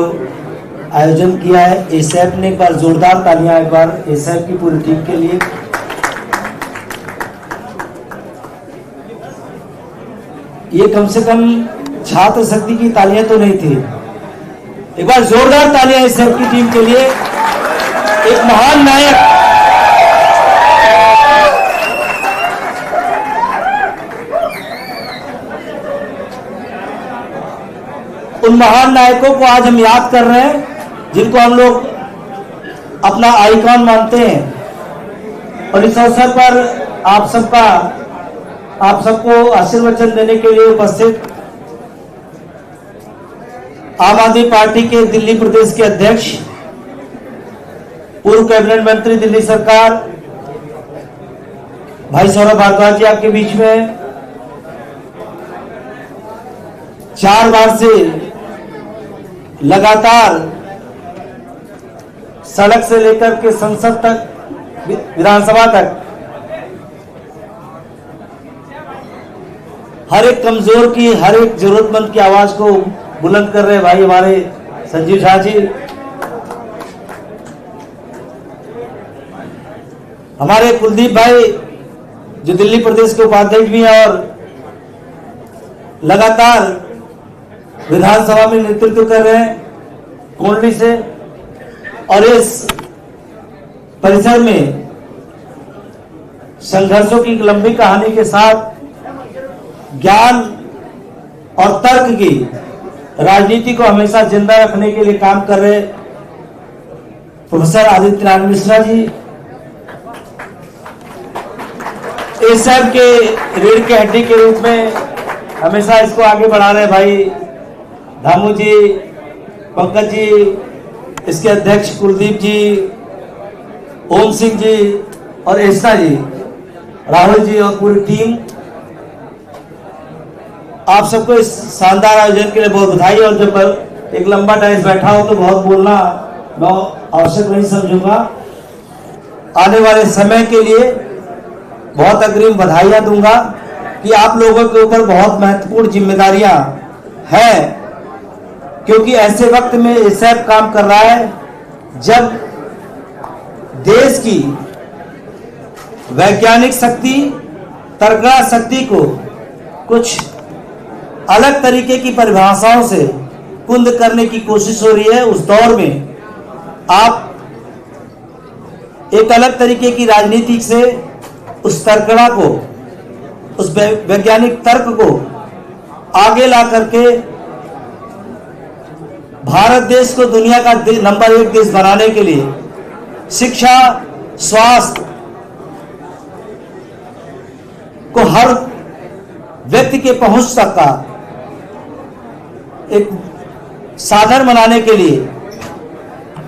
आयोजन किया है एसएफ ने, एक बार जोरदार तालियां एक बार एसएफ की पूरी टीम के लिए। ये कम से कम छात्र शक्ति की तालियां तो नहीं थी। एक बार जोरदार तालियां एसएफ की टीम के लिए। एक महान नायक, उन महान नायकों को आज हम याद कर रहे हैं जिनको हम लोग अपना आइकॉन मानते हैं। और इस अवसर पर आप सबको आशीर्वचन देने के लिए उपस्थित आम आदमी पार्टी के दिल्ली प्रदेश के अध्यक्ष, पूर्व कैबिनेट मंत्री दिल्ली सरकार, भाई सौरभ भारद्वाज जी आपके बीच में 4 बार से लगातार सड़क से लेकर के संसद तक, विधानसभा तक हर एक कमजोर की, हर एक जरूरतमंद की आवाज को बुलंद कर रहे भाई हमारे संजीव झा जी, हमारे कुलदीप भाई जो दिल्ली प्रदेश के उपाध्यक्ष भी हैं और लगातार विधानसभा में नेतृत्व कर रहे हैं कोंडली से। और इस परिसर में संघर्षों की एक लंबी कहानी के साथ ज्ञान और तर्क की राजनीति को हमेशा जिंदा रखने के लिए काम कर रहे प्रोफेसर आदित्य नारायण मिश्रा जी, एसएफ के रीढ़ की हड्डी के रूप में हमेशा इसको आगे बढ़ा रहे भाई धामू जी, पंकज जी, इसके अध्यक्ष कुलदीप जी, ओम सिंह जी और ऐसा जी, राहुल जी और पूरी टीम, आप सबको इस शानदार आयोजन के लिए बहुत बधाई। और जब एक लंबा टाइम बैठा हो तो बहुत बोलना मैं आवश्यक नहीं समझूंगा। आने वाले समय के लिए बहुत अग्रिम बधाइयां दूंगा कि आप लोगों के ऊपर बहुत महत्वपूर्ण जिम्मेदारियां हैं, क्योंकि ऐसे वक्त में एसएफ काम कर रहा है जब देश की वैज्ञानिक शक्ति, तर्कड़ा शक्ति को कुछ अलग तरीके की परिभाषाओं से कुंद करने की कोशिश हो रही है। उस दौर में आप एक अलग तरीके की राजनीति से उस तर्कड़ा को, उस वैज्ञानिक तर्क को आगे ला करके भारत देश को दुनिया का नंबर 1 देश बनाने के लिए शिक्षा, स्वास्थ्य को हर व्यक्ति के पहुंच तक का एक साधन बनाने के लिए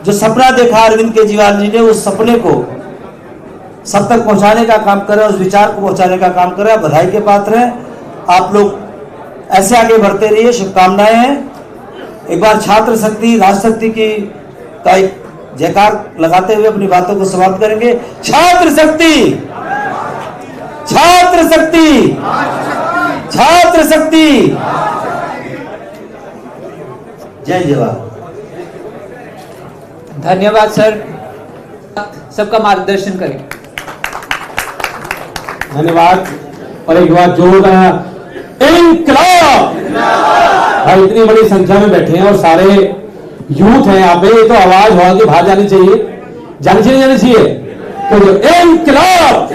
जो सपना देखा अरविंद केजरीवाल जी ने, उस सपने को सब तक पहुंचाने का काम कर रहे हैं, उस विचार को पहुंचाने का काम कर रहे हैं। बधाई के पात्र हैं। आप लोग ऐसे आगे बढ़ते रहिए, शुभकामनाएं हैं। एक बार छात्र शक्ति, राष्ट्र शक्ति की का एक जयकार लगाते हुए अपनी बातों को समाप्त करेंगे। छात्र शक्ति, छात्र शक्ति, छात्र शक्ति, जय जवान। धन्यवाद सर, सबका मार्गदर्शन करें। धन्यवाद। और एक बार जोरदार इंकलाब। भाई इतनी बड़ी संख्या में बैठे हैं और सारे यूथ हैं यहाँ पे, ये तो आवाज हो के बाहर जानी चाहिए, जानी चाहिए। तो इंकलाब,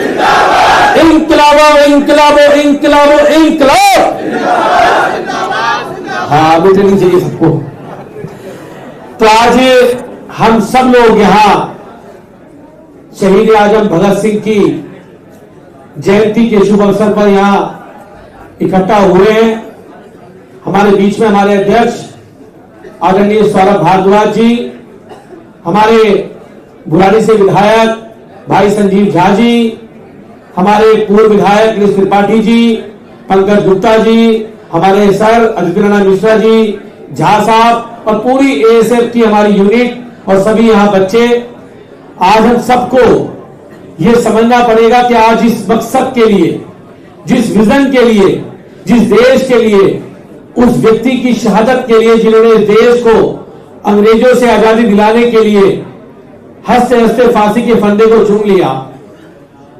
इंकलाबो, इंकलाबो, इंकलाबो, इंकलाब। हाँ, अभी ट्रेनिंग चाहिए सबको। तो आज हम सब लोग यहाँ शहीद आजम भगत सिंह की जयंती के शुभ अवसर पर यहाँ इकट्ठा हुए हैं। हमारे बीच में हमारे अध्यक्ष आदरणीय सौरभ भारद्वाज जी, हमारे बुराड़ी से विधायक भाई संजीव झा जी, हमारे पूर्व विधायक कृष्ण त्रिपाठी जी, पंकज गुप्ता जी, हमारे सर अदिति नारायण मिश्रा जी, झा साहब और पूरी एएसएफ की हमारी यूनिट और सभी यहाँ बच्चे। आज हम सबको ये समझना पड़ेगा कि आज इस मकसद के लिए, जिस विजन के लिए, जिस देश के लिए, उस व्यक्ति की शहादत के लिए जिन्होंने इस देश को अंग्रेजों से आजादी दिलाने के लिए हंसते हंसते फांसी के फंदे को चूम लिया,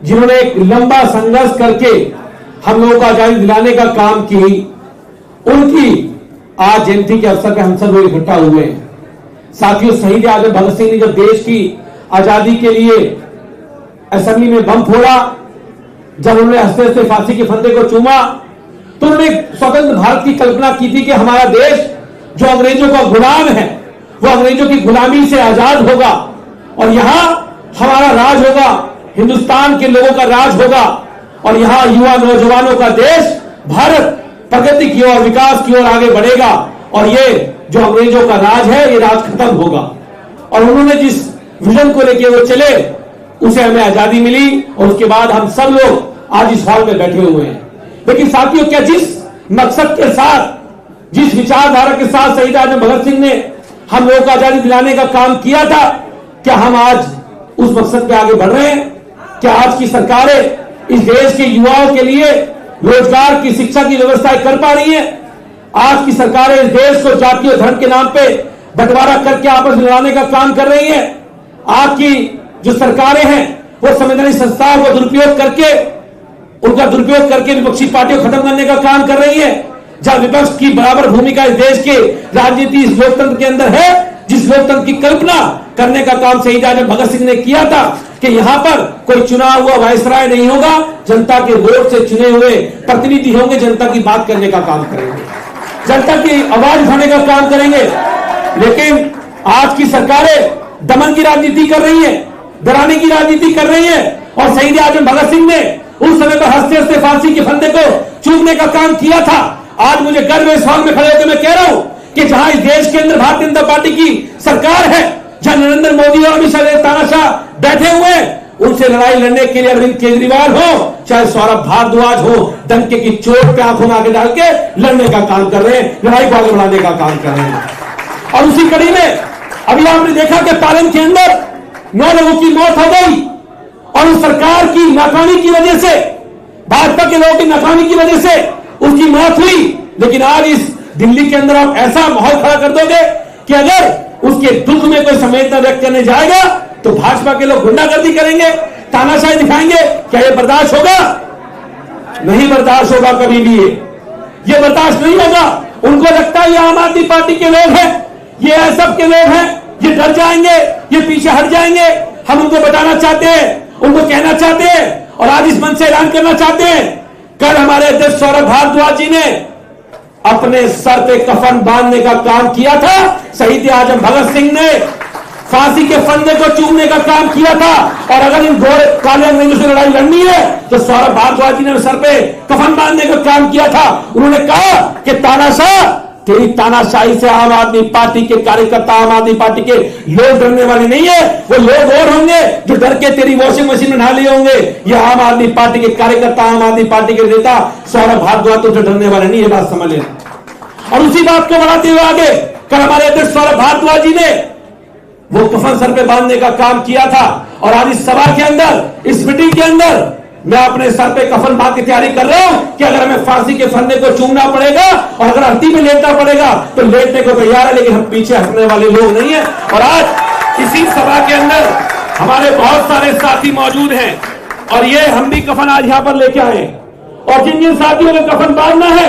जिन्होंने एक लंबा संघर्ष करके हम लोगों को आजादी दिलाने का काम की, उनकी आज जयंती के अवसर पर हम सब लोग इकट्ठा हुए हैं। साथियों, शहीद आजम भगत सिंह ने जब देश की आजादी के लिए असेंबली में बम फोड़ा, जब उन्होंने हंसते हंसते फांसी के फंदे को चूमा, तो उन्होंने स्वतंत्र भारत की कल्पना की थी कि हमारा देश जो अंग्रेजों का गुलाम है, वो अंग्रेजों की गुलामी से आजाद होगा और यहां हमारा राज होगा, हिंदुस्तान के लोगों का राज होगा और यहां युवा नौजवानों का देश भारत प्रगति की ओर, विकास की ओर आगे बढ़ेगा और ये जो अंग्रेजों का राज है, ये राज खत्म होगा। और उन्होंने जिस विजन को लेके वो चले, उसे हमें आजादी मिली और उसके बाद हम सब लोग आज इस हॉल में बैठे हुए हैं। लेकिन साथियों, क्या जिस मकसद के साथ, जिस विचारधारा के साथ शहीद आजम भगत सिंह ने हम लोगों को आजादी दिलाने का काम किया था, क्या हम आज उस मकसद पे आगे बढ़ रहे हैं? क्या आज की सरकारें इस देश के युवाओं के लिए रोजगार की, शिक्षा की व्यवस्था कर पा रही है? आज की सरकारें इस देश को जाति और धर्म के नाम पे बंटवारा करके आपस में लड़ाने का काम कर रही है? आज की जो सरकारें हैं वो संवैधानिक संस्थाओं का दुरुपयोग करके, उनका दुरुपयोग करके विपक्षी पार्टियों को खत्म करने का काम कर रही है। जहां विपक्ष की बराबर भूमिका इस देश के राजनीति, इस लोकतंत्र के अंदर है, जिस लोकतंत्र की कल्पना करने का काम शहीद आजम भगत सिंह ने किया था कि यहां पर कोई चुना हुआ वायसराय नहीं होगा, जनता के वोट से चुने हुए प्रतिनिधि होंगे, जनता की बात करने का काम करेंगे, जनता की आवाज उठाने का काम करेंगे। लेकिन आज की सरकारें दमन की राजनीति कर रही है, डराने की राजनीति कर रही है और शहीद आजम भगत सिंह ने उस समय पर हंसते हंसते फांसी के फंदे को चूमने का काम किया था। आज मुझे गर्व है इस हॉल में खड़े होकर मैं कह रहा हूं कि जहां इस देश के अंदर भारतीय जनता पार्टी की सरकार है, जहां नरेंद्र मोदी और अमित शाह तानाशाह बैठे हुए हैं, उनसे लड़ाई लड़ने के लिए अरविंद केजरीवाल हो, चाहे सौरभ भारद्वाज हो, डंके की चोट पे आंखों में आगे डाल के लड़ने का काम कर रहे हैं, लड़ाई को आगे बढ़ाने का काम कर रहे हैं। और उसी कड़ी में अभी आपने देखा कि पालन के अंदर 9 लोगों की मौत हो गई और उस सरकार की नाकामी की वजह से, भाजपा के लोगों की नाकामी की वजह से उसकी मौत हुई। लेकिन आज इस दिल्ली के अंदर आप ऐसा माहौल खड़ा कर दोगे कि अगर उसके दुख में कोई संवेदना व्यक्त करने जाएगा तो भाजपा के लोग गुंडागर्दी करेंगे, तानाशाही दिखाएंगे। क्या ये बर्दाश्त होगा? नहीं बर्दाश्त होगा कभी भी। ये बर्दाश्त नहीं होगा। उनको लगता है ये आम आदमी पार्टी के लोग हैं, ये एसएफ के लोग हैं, ये डर जाएंगे, ये पीछे हट जाएंगे। हम उनको बताना चाहते हैं, उनको कहना चाहते हैं और आज इस मंच से ऐलान करना चाहते हैं। कल हमारे अध्यक्ष सौरभ भारद्वाज जी ने अपने सर पे कफन बांधने का काम किया था। शहीद आजम भगत सिंह ने फांसी के फंदे को चूमने का काम किया था। और अगर इन घोर काले अंग्रेजों से लड़ाई लड़नी है तो सौरभ भारद्वाज जी ने सर पे कफन बांधने का काम किया था। उन्होंने कहा कि तानाशाह, तेरी तानाशाही से आम आदमी पार्टी के कार्यकर्ता, आम आदमी पार्टी के लोग डरने वाले नहीं है। वो लोग और होंगे जो डर के तेरी वॉशिंग मशीन में नहा लिए होंगे। ये आम आदमी पार्टी के कार्यकर्ता, आम आदमी पार्टी के नेता सौरभ भारद्वाज तो डरने वाले नहीं है, बात समझ लेना। और उसी बात को बढ़ाते हुए आगे कल हमारे अध्यक्ष सौरभ भारद्वाज जी ने वो कफन सर पे बांधने का काम किया था। और आज इस सभा के अंदर, इस मीटिंग के अंदर मैं अपने सर पे कफन बांध की तैयारी कर रहा हूं कि अगर हमें फांसी के फंदे को चूमना पड़ेगा और अगर अर्थी में लेटना पड़ेगा तो लेटने को तैयार है, लेकिन हम पीछे हटने वाले लोग नहीं है। और आज इसी सभा के अंदर हमारे बहुत सारे साथी मौजूद हैं और ये हम भी कफन आज यहां पर लेके आए। और जिन जिन साथियों को कफन बांधना है,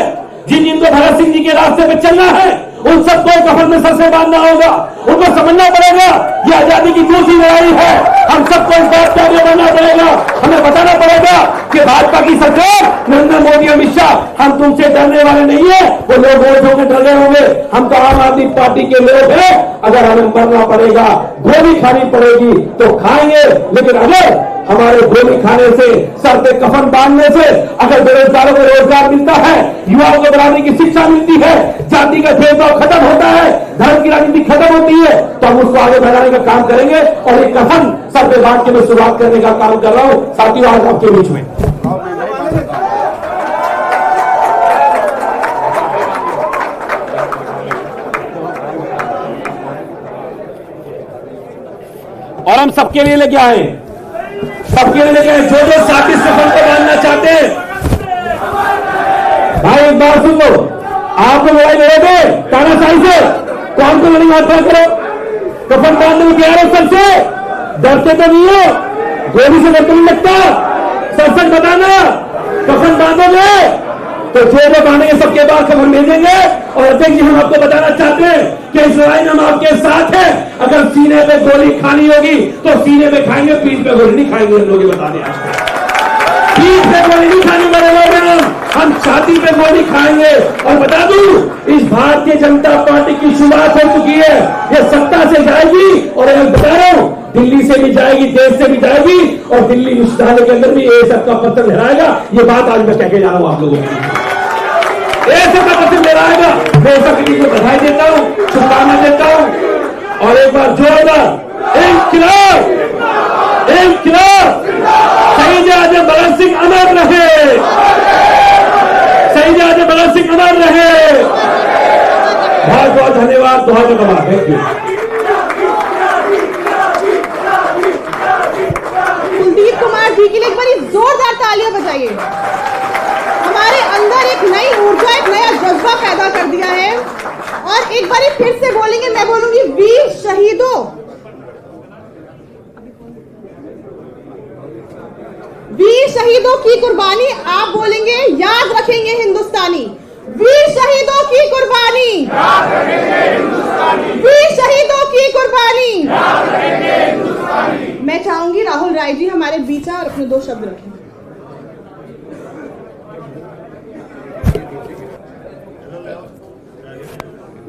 जिन जिनको भगत सिंह जी के रास्ते पे चलना है, उन सबको कफन में सर से बांधना होगा। उनको समझना पड़ेगा ये आजादी की दूसरी लड़ाई है। हम सबको इस बात का आगे बढ़ना पड़ेगा। हमें बताना पड़ेगा कि भाजपा की सरकार, नरेंद्र मोदी, अमित शाह, हम तुमसे डरने वाले नहीं है। वो लोग वोट होकर डर रहे होंगे, हम तो आम आदमी पार्टी के लोग हैं। अगर हमें मरना पड़ेगा, गोली खानी पड़ेगी तो खाएंगे, लेकिन अगर हमारे गोली खाने से, सर पे कफन बांधने से अगर बेरोजगारों को रोजगार मिलता है, युवाओं को बराबरी की शिक्षा मिलती है, जाति का भेदभाव खत्म होता है, धर्म की राजनीति खत्म होती है, तो हम उसको आगे बढ़ाने का काम करेंगे। और एक कफन सर पे बांध के मैं शुरुआत करने का काम कर रहा हूं साथियों आज आपके बीच में। और हम सबके लिए लेके आए, सबके लिए लेके आए। जो जो साथी कफन को बांधना चाहते हैं, भाई एक बार सुन लो, आपको लड़ाई लड़ोगे तानाशाही से, कौन को लड़ाई हाथ खड़ा करो, कफन बांधने में तैयार हो सबसे, डरते तो नहीं हो, गोली से डर तो नहीं लगता, सच सच बताना। कफन बांधोगे तो जो बांधेंगे सबके बाद खबर मिल देंगे। और अध्यक्ष जी हम आपको बताना चाहते हैं कि इस लड़ाई में हम आपके साथ हैं। अगर सीने पे गोली खानी होगी तो सीने पे खाएंगे, पीठ पे गोली नहीं खाएंगे। हम लोग बता दें आज पीठ पे गोली नहीं खाने वाले लोग, हम छाती पे गोली खाएंगे। और बता दूं इस भारतीय जनता पार्टी की शुरुआत हो चुकी है, ये सत्ता से जाएगी और अगर बता रहा हूं दिल्ली से भी जाएगी, देश से भी जाएगी और दिल्ली विश्वविद्यालय के अंदर भी एएसएफ का पत्र लहराएगा। ये बात आज मैं कह के जा रहा हूं आप लोगों को, एएसएफ का पत्र लहराएगा। मैं सबकी को बधाई देता हूं, शुभकामना देता हूं। और एक बार जोरदार इंकलाब, इंकलाब, शहीद आजम भगत सिंह अमर रहे, शहीद आजम भगत सिंह अमर रहे। बहुत बहुत धन्यवाद, बहुत धन्यवाद, थैंक यू। कुलदीप कुमार जी के लिए एक बड़ी जोरदार तालियां बजाइए। हमारे अंदर एक नई ऊर्जा, एक नया जज्बा पैदा कर दिया है। और एक बार फिर से बोलेंगे, मैं बोलूंगी वीर शहीदों, वीर शहीदों की कुर्बानी। आप बोलेंगे याद रखेंगे हिंदुस्तानी, वीर शहीदों की कुर्बानी, याद रखेंगे हिंदुस्तानी, वीर शहीदों की कुर्बानी, याद रखेंगे हिंदुस्तानी। मैं चाहूंगी राहुल राय जी हमारे बीच और अपने 2 शब्द रखें।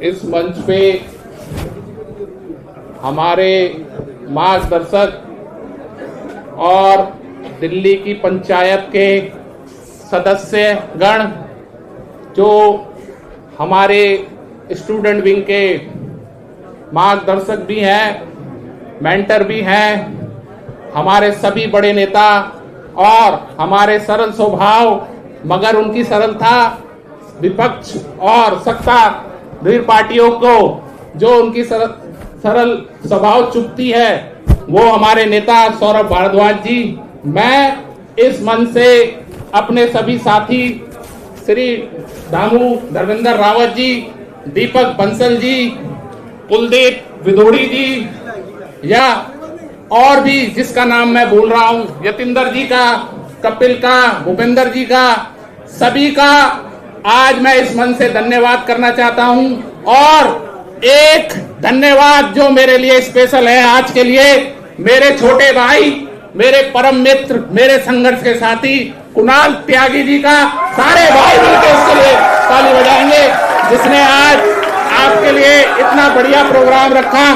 इस मंच पे हमारे मार्गदर्शक और दिल्ली की पंचायत के सदस्यगण, जो हमारे स्टूडेंट विंग के मार्गदर्शक भी हैं, मेंटर भी हैं, हमारे सभी बड़े नेता और हमारे सरल स्वभाव मगर उनकी सरलता विपक्ष और सत्तारूढ़ पार्टियों को जो उनकी सरल स्वभाव चुप्ती है, वो हमारे नेता सौरभ भारद्वाज जी। मैं इस मंच से अपने सभी साथी श्री दामू धर्मेंद्र रावत जी, दीपक बंसल जी, कुलदीप विधोड़ी जी, या और भी जिसका नाम मैं बोल रहा हूं, यतिंदर जी का, कपिल का, भूपेंद्र जी का, सभी का आज मैं इस मंच से धन्यवाद करना चाहता हूं। और एक धन्यवाद जो मेरे लिए स्पेशल है आज के लिए, मेरे छोटे भाई, मेरे परम मित्र, मेरे संघर्ष के साथी कुणाल त्यागी जी का। सारे भाई मिलकर इसके लिए ताली बजाएंगे, जिसने आज आपके लिए इतना बढ़िया प्रोग्राम रखा।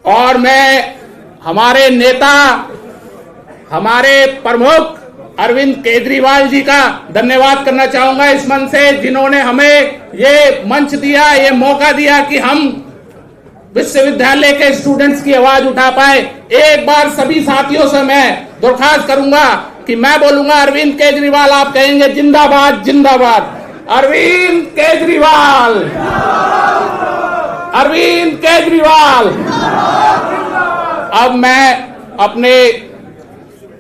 और मैं हमारे नेता, हमारे प्रमुख अरविंद केजरीवाल जी का धन्यवाद करना चाहूंगा इस मंच से, जिन्होंने हमें ये मंच दिया, ये मौका दिया कि हम विश्वविद्यालय के स्टूडेंट्स की आवाज उठा पाए। एक बार सभी साथियों से मैं दरख्वास्त करूंगा कि मैं बोलूंगा अरविंद केजरीवाल, आप कहेंगे जिंदाबाद जिंदाबाद। अरविंद केजरीवाल, अरविंद केजरीवाल। अब मैं अपने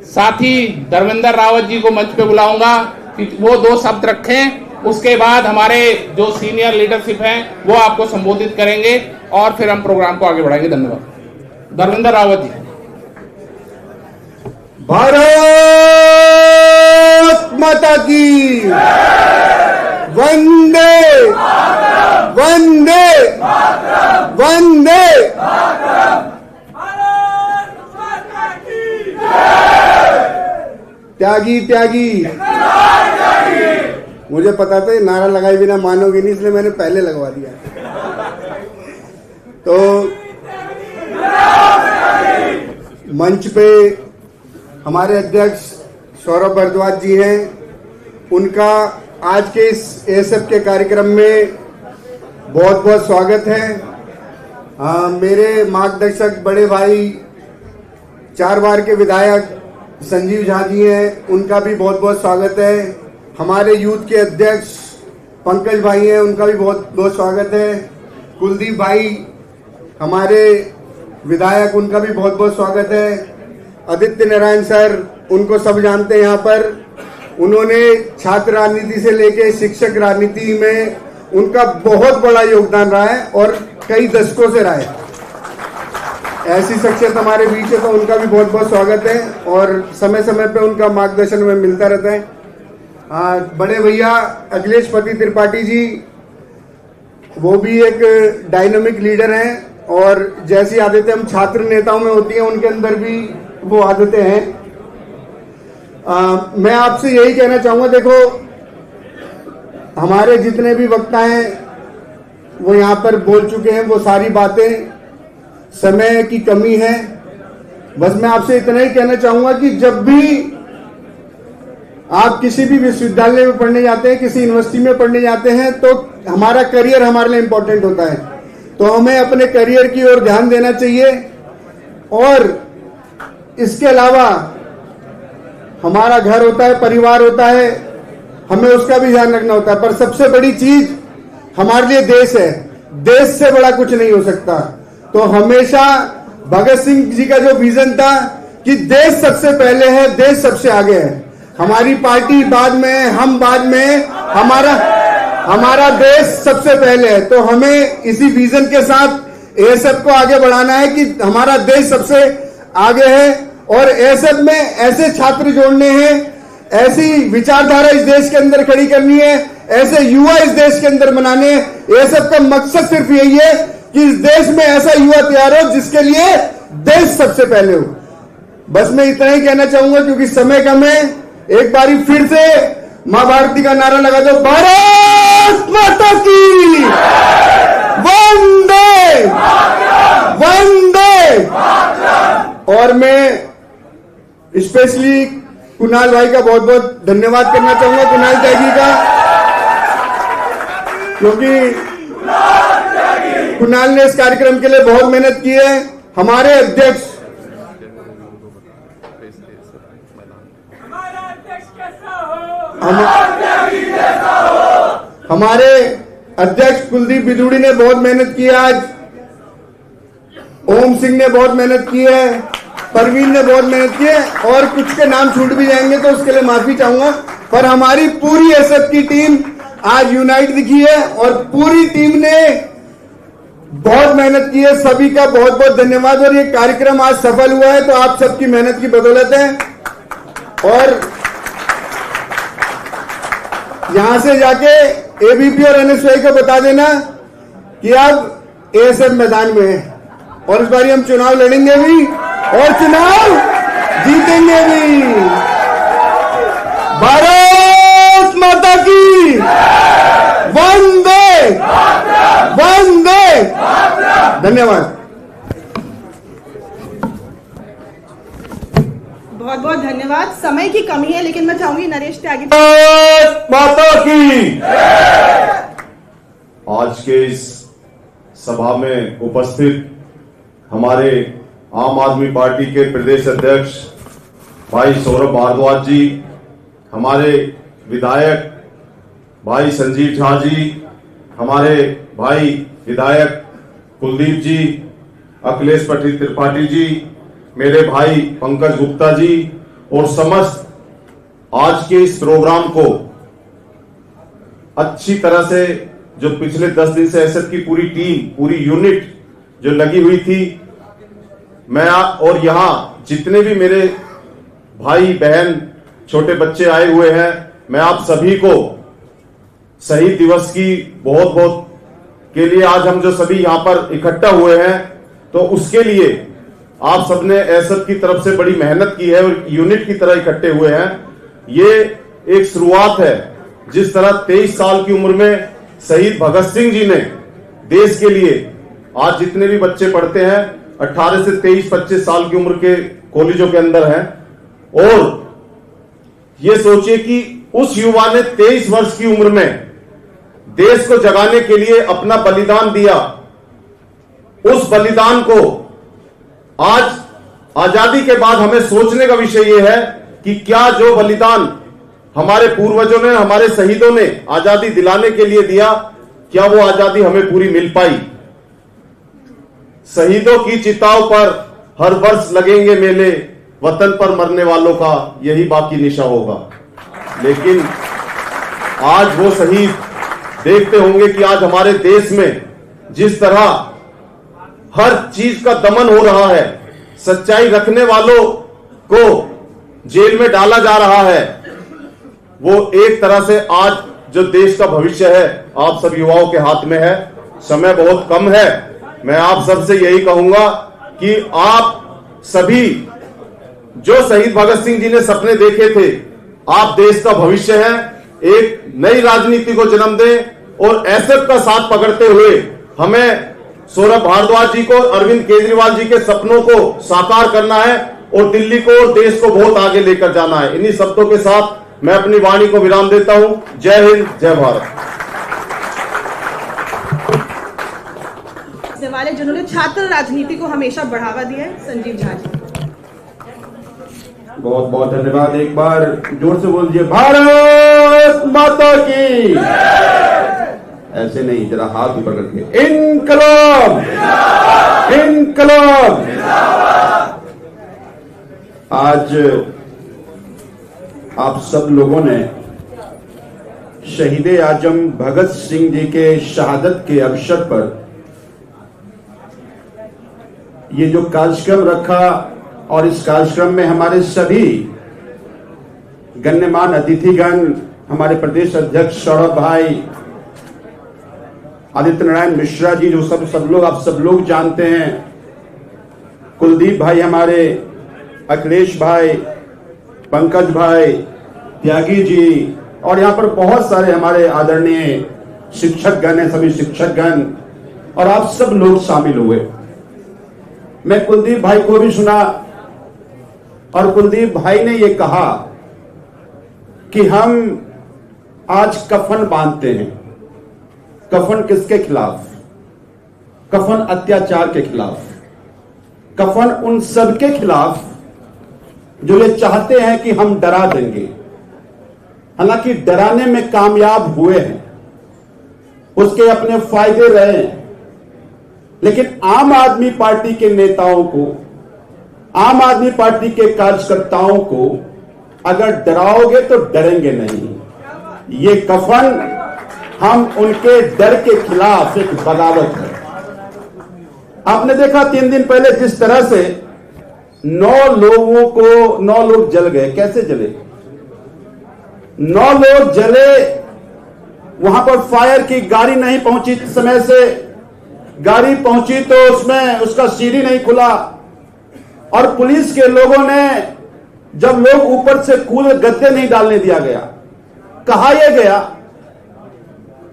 साथी धर्मेंद्र रावत जी को मंच पे बुलाऊंगा कि वो 2 शब्द रखें, उसके बाद हमारे जो सीनियर लीडरशिप हैं वो आपको संबोधित करेंगे और फिर हम प्रोग्राम को आगे बढ़ाएंगे। धन्यवाद। धर्मेंद्र रावत जी। भारत माता की वंदे वंदे वंदे। त्यागी त्यागी। मुझे पता था ये नारा लगाए बिना मानोगे नहीं, इसलिए मैंने पहले लगवा दिया। तो मंच पे हमारे अध्यक्ष सौरभ भारद्वाज जी हैं, उनका आज के इस एएसएफ के कार्यक्रम में बहुत बहुत स्वागत है। मेरे मार्गदर्शक बड़े भाई 4 बार के विधायक संजीव झा जी हैं, उनका भी बहुत बहुत स्वागत है। हमारे यूथ के अध्यक्ष पंकज भाई हैं, उनका भी बहुत बहुत स्वागत है। कुलदीप भाई हमारे विधायक, उनका भी बहुत बहुत स्वागत है। आदित्य नारायण सर, उनको सब जानते हैं यहाँ पर, उन्होंने छात्र राजनीति से लेके शिक्षक राजनीति में उनका बहुत बड़ा योगदान रहा है और कई दशकों से रहा है। ऐसी शख्सियत हमारे बीच है, तो उनका भी बहुत बहुत स्वागत है और समय समय पे उनका मार्गदर्शन हमें मिलता रहता है। बड़े भैया अखिलेश पति त्रिपाठी जी, वो भी एक डायनामिक लीडर हैं और जैसी आदतें हम छात्र नेताओं में होती हैं, उनके अंदर भी वो आदतें हैं। मैं आपसे यही कहना चाहूंगा, देखो हमारे जितने भी वक्ता हैं वो यहाँ पर बोल चुके हैं, वो सारी बातें, समय की कमी है। बस मैं आपसे इतना ही कहना चाहूंगा कि जब भी आप किसी भी विश्वविद्यालय में पढ़ने जाते हैं, किसी यूनिवर्सिटी में पढ़ने जाते हैं, तो हमारा करियर हमारे लिए इंपॉर्टेंट होता है। तो हमें अपने करियर की ओर ध्यान देना चाहिए और इसके अलावा हमारा घर होता है, परिवार होता है, हमें उसका भी ध्यान रखना होता है। पर सबसे बड़ी चीज हमारे लिए देश है, देश से बड़ा कुछ नहीं हो सकता। तो हमेशा भगत सिंह जी का जो विजन था कि देश सबसे पहले है, देश सबसे आगे है। हमारी पार्टी बाद में, हम बाद में, हमारा देश सबसे पहले है। तो हमें इसी विजन के साथ एएसएफ को आगे बढ़ाना है कि हमारा देश सबसे आगे है और एएसएफ में ऐसे छात्र जोड़ने हैं, ऐसी विचारधारा इस देश के अंदर खड़ी करनी है, ऐसे युवा इस देश के अंदर बनाने। एएसएफ का मकसद सिर्फ यही है कि इस देश में ऐसा युवा तैयार हो जिसके लिए देश सबसे पहले हो। बस मैं इतना ही कहना चाहूंगा क्योंकि समय कम है। एक बारी फिर से मां भारती का नारा लगा दो, भारत माता की वंदे वंदे। और मैं स्पेशली कुणाल भाई का बहुत बहुत धन्यवाद करना चाहूंगा, कुणाल त्यागी का, क्योंकि कुणाल ने इस कार्यक्रम के लिए बहुत मेहनत की है। हमारे अध्यक्ष हमारे अध्यक्ष कुलदीप बिधूड़ी ने बहुत मेहनत की है। आज ओम सिंह ने बहुत मेहनत की है, परवीन ने बहुत मेहनत की है, और कुछ के नाम छूट भी जाएंगे तो उसके लिए माफी चाहूंगा। पर हमारी पूरी एसएफ की टीम आज यूनाइट दिखी है और पूरी टीम ने बहुत मेहनत की है। सभी का बहुत बहुत धन्यवाद। और ये कार्यक्रम आज सफल हुआ है तो आप सबकी मेहनत की बदौलत है। और यहां से जाके एबीपी और एनएसयूआई को बता देना कि अब एएसएफ मैदान में है और इस बार हम चुनाव लड़ेंगे भी और चुनाव जीतेंगे भी। भारत माता की वंदे वंदे। धन्यवाद। बहुत बहुत धन्यवाद। समय की कमी है लेकिन मैं चाहूंगी नरेश त्यागी माता की। आज के इस सभा में उपस्थित हमारे आम आदमी पार्टी के प्रदेश अध्यक्ष भाई सौरभ भारद्वाज जी, हमारे विधायक भाई संजीव झा जी, हमारे भाई विधायक कुलदीप जी, अखिलेश त्रिपाठी जी, मेरे भाई पंकज गुप्ता जी और समस्त आज के इस प्रोग्राम को अच्छी तरह से जो पिछले 10 दिन से एसएफ की पूरी टीम, पूरी यूनिट जो लगी हुई थी, मैं और यहां जितने भी मेरे भाई बहन छोटे बच्चे आए हुए हैं, मैं आप सभी को शहीद दिवस की बहुत बहुत के लिए आज हम जो सभी यहां पर इकट्ठा हुए हैं तो उसके लिए आप सबने एसएफ की तरफ से बड़ी मेहनत की है और यूनिट की तरह इकट्ठे हुए हैं। ये एक शुरुआत है। जिस तरह 23 साल की उम्र में शहीद भगत सिंह जी ने देश के लिए, आज जितने भी बच्चे पढ़ते हैं 18 से 23-25 साल की उम्र के कॉलेजों के अंदर हैं, और ये सोचिए कि उस युवा ने 23 वर्ष की उम्र में देश को जगाने के लिए अपना बलिदान दिया। उस बलिदान को आज आजादी के बाद हमें सोचने का विषय यह है कि क्या जो बलिदान हमारे पूर्वजों ने, हमारे शहीदों ने आजादी दिलाने के लिए दिया, क्या वो आजादी हमें पूरी मिल पाई। शहीदों की चिताओं पर हर वर्ष लगेंगे मेले, वतन पर मरने वालों का यही बाकी निशा होगा। लेकिन आज वो शहीद देखते होंगे कि आज हमारे देश में जिस तरह हर चीज का दमन हो रहा है, सच्चाई रखने वालों को जेल में डाला जा रहा है, वो एक तरह से आज जो देश का भविष्य है आप सब युवाओं के हाथ में है। समय बहुत कम है। मैं आप सबसे यही कहूंगा कि आप सभी जो शहीद भगत सिंह जी ने सपने देखे थे, आप देश का भविष्य हैं, एक नई राजनीति को जन्म दें और एसएफ का साथ पकड़ते हुए हमें सौरभ भारद्वाज जी को, अरविंद केजरीवाल जी के सपनों को साकार करना है और दिल्ली को और देश को बहुत आगे लेकर जाना है। इन्हीं शब्दों के साथ मैं अपनी वाणी को विराम देता हूं। जय हिंद, जय भारत। वाले जिन्होंने छात्र राजनीति को हमेशा बढ़ावा दिया है, संजीव झा जी। बहुत बहुत धन्यवाद। एक बार जोर से बोल दीजिए भारत माता की। ऐसे नहीं, जरा हाथ ऊपर करके इनकलाब इनकलाब। आज आप सब लोगों ने शहीद आजम भगत सिंह जी के शहादत के अवसर पर ये जो कार्यक्रम रखा और इस कार्यक्रम में हमारे सभी गण्यमान्य अतिथिगण, हमारे प्रदेश अध्यक्ष सौरभ भाई, आदित्य नारायण मिश्रा जी, जो सब लोग आप सब लोग जानते हैं, कुलदीप भाई, हमारे अखिलेश भाई, पंकज भाई, त्यागी जी, और यहाँ पर बहुत सारे हमारे आदरणीय शिक्षकगण हैं, सभी शिक्षकगण और आप सब लोग शामिल हुए। मैं कुलदीप भाई को भी सुना और कुलदीप भाई ने ये कहा कि हम आज कफन बांधते हैं। कफन किसके खिलाफ? कफन अत्याचार के खिलाफ, कफन उन सब के खिलाफ जो ये चाहते हैं कि हम डरा देंगे, हालांकि डराने में कामयाब हुए हैं, उसके अपने फायदे रहे हैं, लेकिन आम आदमी पार्टी के नेताओं को, आम आदमी पार्टी के कार्यकर्ताओं को अगर डराओगे तो डरेंगे नहीं। ये कफन हम उनके डर के खिलाफ एक बगावत है। आपने देखा 3 दिन पहले जिस तरह से 9 लोग जल गए। कैसे जले? 9 लोग जले, वहां पर फायर की गाड़ी नहीं पहुंची समय से, गाड़ी पहुंची तो उसमें उसका सीढ़ी नहीं खुला, और पुलिस के लोगों ने जब लोग ऊपर से कूद, गद्दे नहीं डालने दिया गया। कहा यह गया,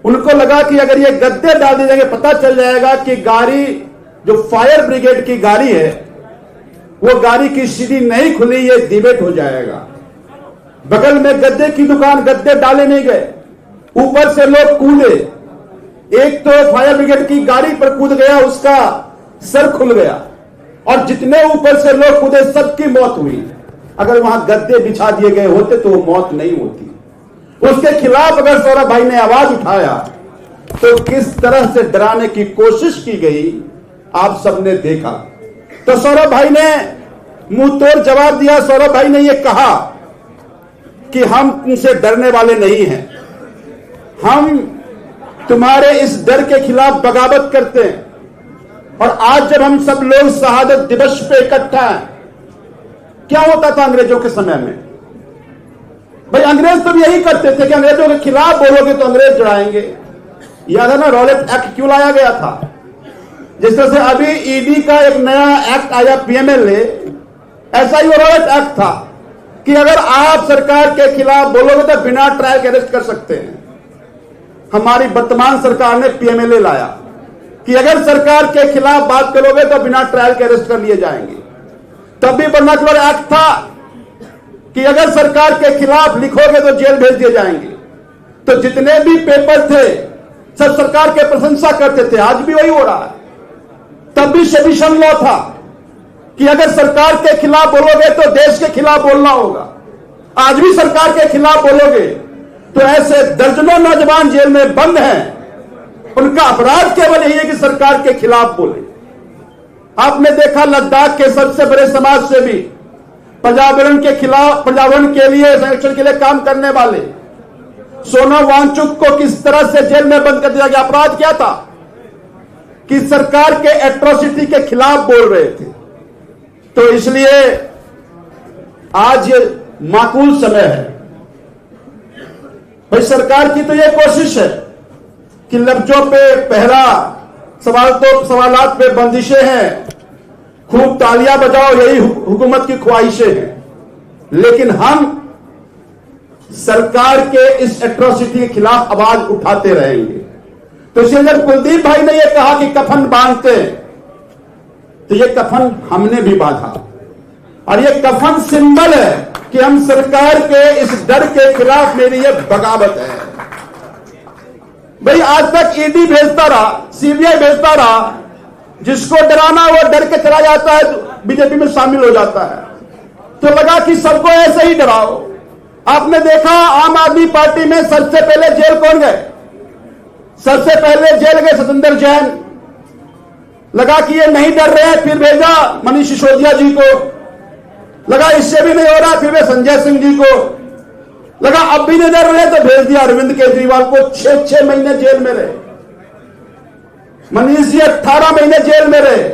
उनको लगा कि अगर ये गद्दे डाल दिए जाएंगे पता चल जाएगा कि गाड़ी जो फायर ब्रिगेड की गाड़ी है वो गाड़ी की सीढ़ी नहीं खुली, ये डिबेट हो जाएगा। बगल में गद्दे की दुकान, गद्दे डाले नहीं गए, ऊपर से लोग कूदे। एक तो फायर ब्रिगेड की गाड़ी पर कूद गया, उसका सर खुल गया, और जितने ऊपर से लोग कूदे सबकी मौत हुई। अगर वहां गद्दे बिछा दिए गए होते तो वो मौत नहीं होती। उसके खिलाफ अगर सौरभ भाई ने आवाज उठाया तो किस तरह से डराने की कोशिश की गई आप सबने देखा। तो सौरभ भाई ने मुंह तोड़ जवाब दिया। सौरभ भाई ने यह कहा कि हम तुमसे डरने वाले नहीं हैं, हम तुम्हारे इस डर के खिलाफ बगावत करते हैं। और आज जब हम सब लोग शहादत दिवस पे इकट्ठा हैं, क्या होता था अंग्रेजों के समय में? भाई अंग्रेज तो यही करते थे कि अंग्रेजों के खिलाफ बोलोगे तो अंग्रेज जड़ाएंगे। याद है ना रॉलेट एक्ट क्यों लाया गया था? जिस तरह से अभी ईडी का एक नया एक्ट आया पीएमएलए, ऐसा ही वो रॉलेट एक्ट था कि अगर आप सरकार के खिलाफ बोलोगे तो बिना ट्रायल के अरेस्ट कर सकते हैं। हमारी वर्तमान सरकार ने पीएमएलए लाया कि अगर सरकार के खिलाफ बात करोगे तो बिना ट्रायल के अरेस्ट कर लिए जाएंगे। तब भी वर्नाकुलर एक्ट था कि अगर सरकार के खिलाफ लिखोगे तो जेल भेज दिए जाएंगे। तो जितने भी पेपर थे सब सरकार के प्रशंसा करते थे। आज भी वही हो रहा है। तब भी सेडिशन लॉ था कि अगर सरकार के खिलाफ बोलोगे तो देश के खिलाफ बोलना होगा। आज भी सरकार के खिलाफ बोलोगे तो ऐसे दर्जनों नौजवान जेल में बंद हैं, उनका अपराध केवल यही है कि सरकार के खिलाफ बोले। आपने देखा लद्दाख के सबसे बड़े समाज सेवी, पर्यावरण के खिलाफ, पर्यावरण के लिए, संरक्षण के लिए काम करने वाले सोनम वांगचुक को किस तरह से जेल में बंद कर दिया गया। अपराध क्या था? कि सरकार के एट्रोसिटी के खिलाफ बोल रहे थे। तो इसलिए आज ये माकूल समय है। भाई सरकार की तो ये कोशिश है कि लफ्जों पे पहरा, सवालात पे बंदिशें हैं, खूब तालियां बजाओ, यही हुकूमत की ख्वाहिशें हैं। लेकिन हम सरकार के इस एट्रोसिटी के खिलाफ आवाज उठाते रहेंगे। तो इसलिए जब कुलदीप भाई ने यह कहा कि कफन बांधते हैं, तो यह कफन हमने भी बांधा, और यह कफन सिंबल है कि हम सरकार के इस डर के खिलाफ मेरी यह बगावत है। भाई आज तक ईडी भेजता रहा, सीबीआई भेजता रहा, जिसको डराना वो डर के चला जाता है, बीजेपी में शामिल हो जाता है। तो लगा कि सबको ऐसे ही डराओ। आपने देखा आम आदमी पार्टी में सबसे पहले जेल कौन गए? सबसे पहले जेल गए सतेंद्र जैन। लगा कि ये नहीं डर रहे हैं, फिर भेजा मनीष सिसोदिया जी को। लगा इससे भी नहीं हो रहा, फिर वे संजय सिंह जी को। लगा अब भी नहीं डर रहे तो भेज दिया अरविंद केजरीवाल को। 6 महीने जेल में रहे। मनीष जी 18 महीने जेल में रहे।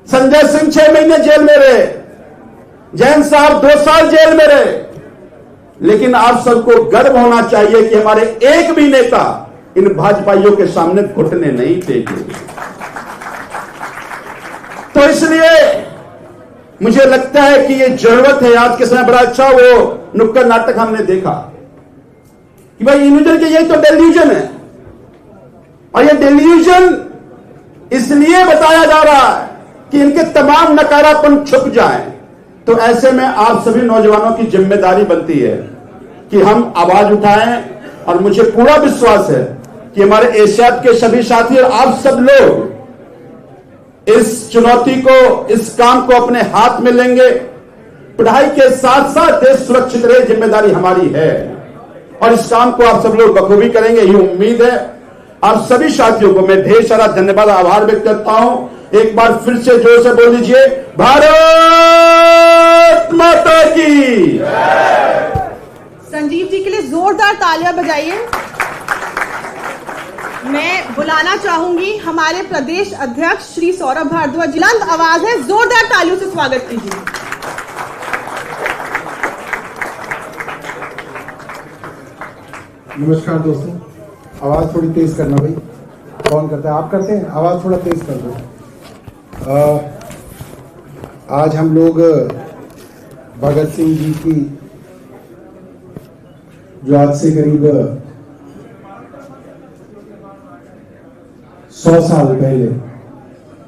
संजय सिंह 6 महीने जेल में रहे। जैन साहब 2 साल जेल में रहे। लेकिन आप सबको गर्व होना चाहिए कि हमारे एक भी नेता इन भाजपाइयों के सामने घुटने नहीं टेके। तो इसलिए मुझे लगता है कि ये जरूरत है। आज के समय बड़ा अच्छा वो नुक्कड़ नाटक हमने देखा कि भाई इल्यूजन के यही तो डेल्यूजन है, और ये डेल्यूजन इसलिए बताया जा रहा है कि इनके तमाम नकारापन छुप जाएं। तो ऐसे में आप सभी नौजवानों की जिम्मेदारी बनती है कि हम आवाज उठाएं, और मुझे पूरा विश्वास है कि हमारे एशियाड के सभी साथी और आप सब लोग इस चुनौती को, इस काम को अपने हाथ में लेंगे। पढ़ाई के साथ साथ देश सुरक्षित रहे, जिम्मेदारी हमारी है और इस काम को आप सब लोग बखूबी करेंगे, ये उम्मीद है। आप सभी साथियों को मैं ढेर सारा धन्यवाद, आभार व्यक्त करता हूं। एक बार फिर से जोर से बोल दीजिए, भारत माता की। संजीव जी के लिए जोरदार तालियां बजाइए। मैं बुलाना चाहूंगी हमारे प्रदेश अध्यक्ष श्री सौरभ भारद्वाज जी। बुलंद आवाज है, जोरदार तालियों से स्वागत कीजिए। नमस्कार दोस्तों, आवाज थोड़ी तेज करना भाई। कौन करता है? आप करते हैं? आवाज थोड़ा तेज कर दो। आज हम लोग भगत सिंह जी की, जो आज से करीब 100 साल पहले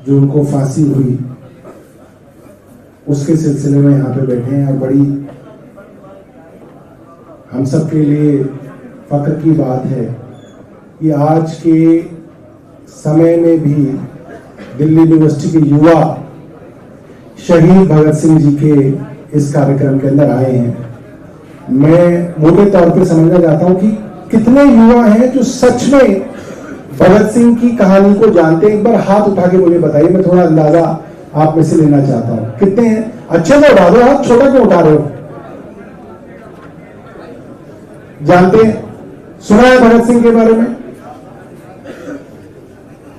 जो उनको फांसी हुई, उसके सिलसिले में यहाँ पे बैठे हैं। और बड़ी हम सब के लिए फख्र की बात है कि आज के समय में भी दिल्ली यूनिवर्सिटी के युवा शहीद भगत सिंह जी के इस कार्यक्रम के अंदर आए हैं। मैं मोटे तौर पे समझना चाहता हूं कि कितने युवा हैं जो सच में भगत सिंह की कहानी को जानते हैं। एक बार हाथ उठा के मुझे बताइए, मैं थोड़ा अंदाजा आप में से लेना चाहता हूं। कितने हैं? अच्छे से उठा दो हाथ, छोटा क्यों उठा रहे हो? जानते हैं, सुना है भगत सिंह के बारे में?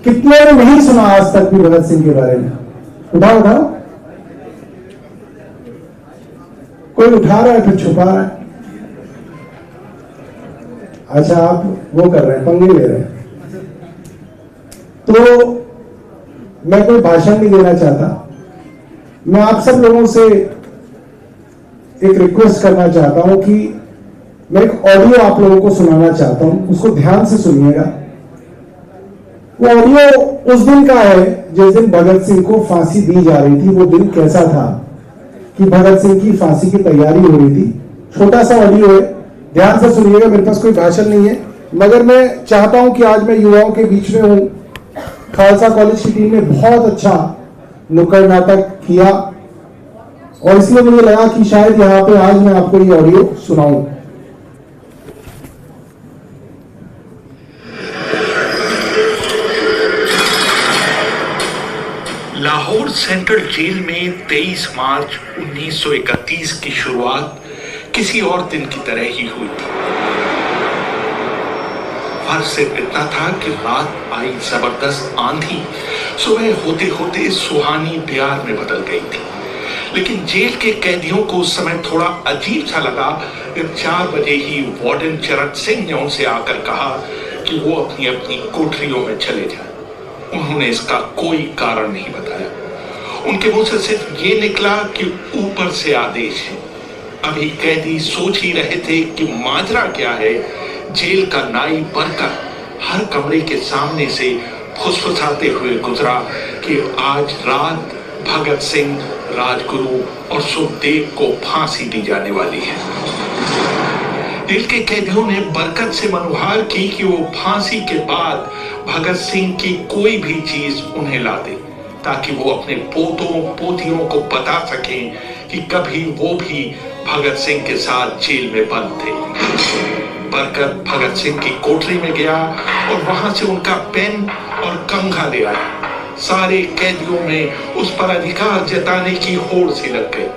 कितने ने नहीं सुना आज तक भी भगत सिंह के बारे में? उठाओ उठाओ। कोई उठा रहा है फिर छुपा रहा है। अच्छा, आप वो कर रहे हैं, पंगे ले रहे हैं। तो मैं कोई भाषण नहीं देना चाहता। मैं आप सब लोगों से एक रिक्वेस्ट करना चाहता हूं कि मैं एक ऑडियो आप लोगों को सुनाना चाहता हूं, उसको ध्यान से सुनिएगा। वो ऑडियो उस दिन का है जिस दिन भगत सिंह को फांसी दी जा रही थी। वो दिन कैसा था कि भगत सिंह की फांसी की तैयारी हो रही थी। छोटा सा ऑडियो है, ध्यान से सुनिएगा। मेरे पास कोई भाषण नहीं है, मगर मैं चाहता हूं कि आज मैं युवाओं के बीच में हूं। खालसा कॉलेज की टीम ने बहुत अच्छा नुक्कड़ नाटक किया और इसलिए मुझे लगा कि शायद यहां पे आज मैं आपको ये ऑडियो सुनाऊं। लाहौर सेंट्रल जेल में 23 मार्च 1931 की शुरुआत किसी और दिन की तरह ही हुई थी। फर्क सिर्फ इतना था कि रात आई जबरदस्त आंधी सुबह होते होते सुहानी प्यार में बदल गई थी। लेकिन जेल के कैदियों को उस समय थोड़ा अजीब सा लगा जब 4 बजे ही वार्डन चरण सिंह ने उनसे आकर कहा कि वो अपनी अपनी कोठरियों में चले जाएं। उन्होंने इसका कोई कारण नहीं बताया। उनके मुंह से सिर्फ ये निकला कि ऊपर से आदेश है। अभी कैदी सोच ही रहे थे कि माजरा क्या है। जेल का नाई बनकर हर कमरे के सामने से फुसफुसाते हुए गुजरा कि आज रात भगत सिंह, राजगुरु और सुखदेव को फांसी दी जाने वाली है। जेल के कैदियों ने बरकत से मनुहार की कि वो फांसी के बाद भगत सिंह की कोई भी चीज उन्हें ला दे, ताकि वो अपने पोतों पोतियों को बता सकें कि कभी वो भी भगत सिंह के साथ जेल में बंद थे। बरकत भगत सिंह की कोठरी में गया और वहां से उनका पेन और कंघा ले आया। सारे कैदियों में उस पर अधिकार जताने की होड़ सी लग गई।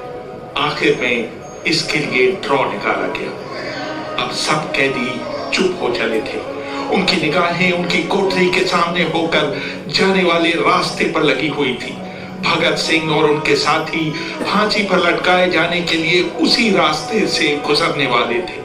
आखिर में इसके लिए ड्रॉ निकाला गया। अब सब कैदी चुप हो चले थे। उनकी निगाहें उनकी कोठरी के सामने होकर जाने वाले रास्ते पर लगी हुई थी। भगत सिंह और उनके साथी फांसी पर लटकाए जाने के लिए उसी रास्ते से गुजरने वाले थे।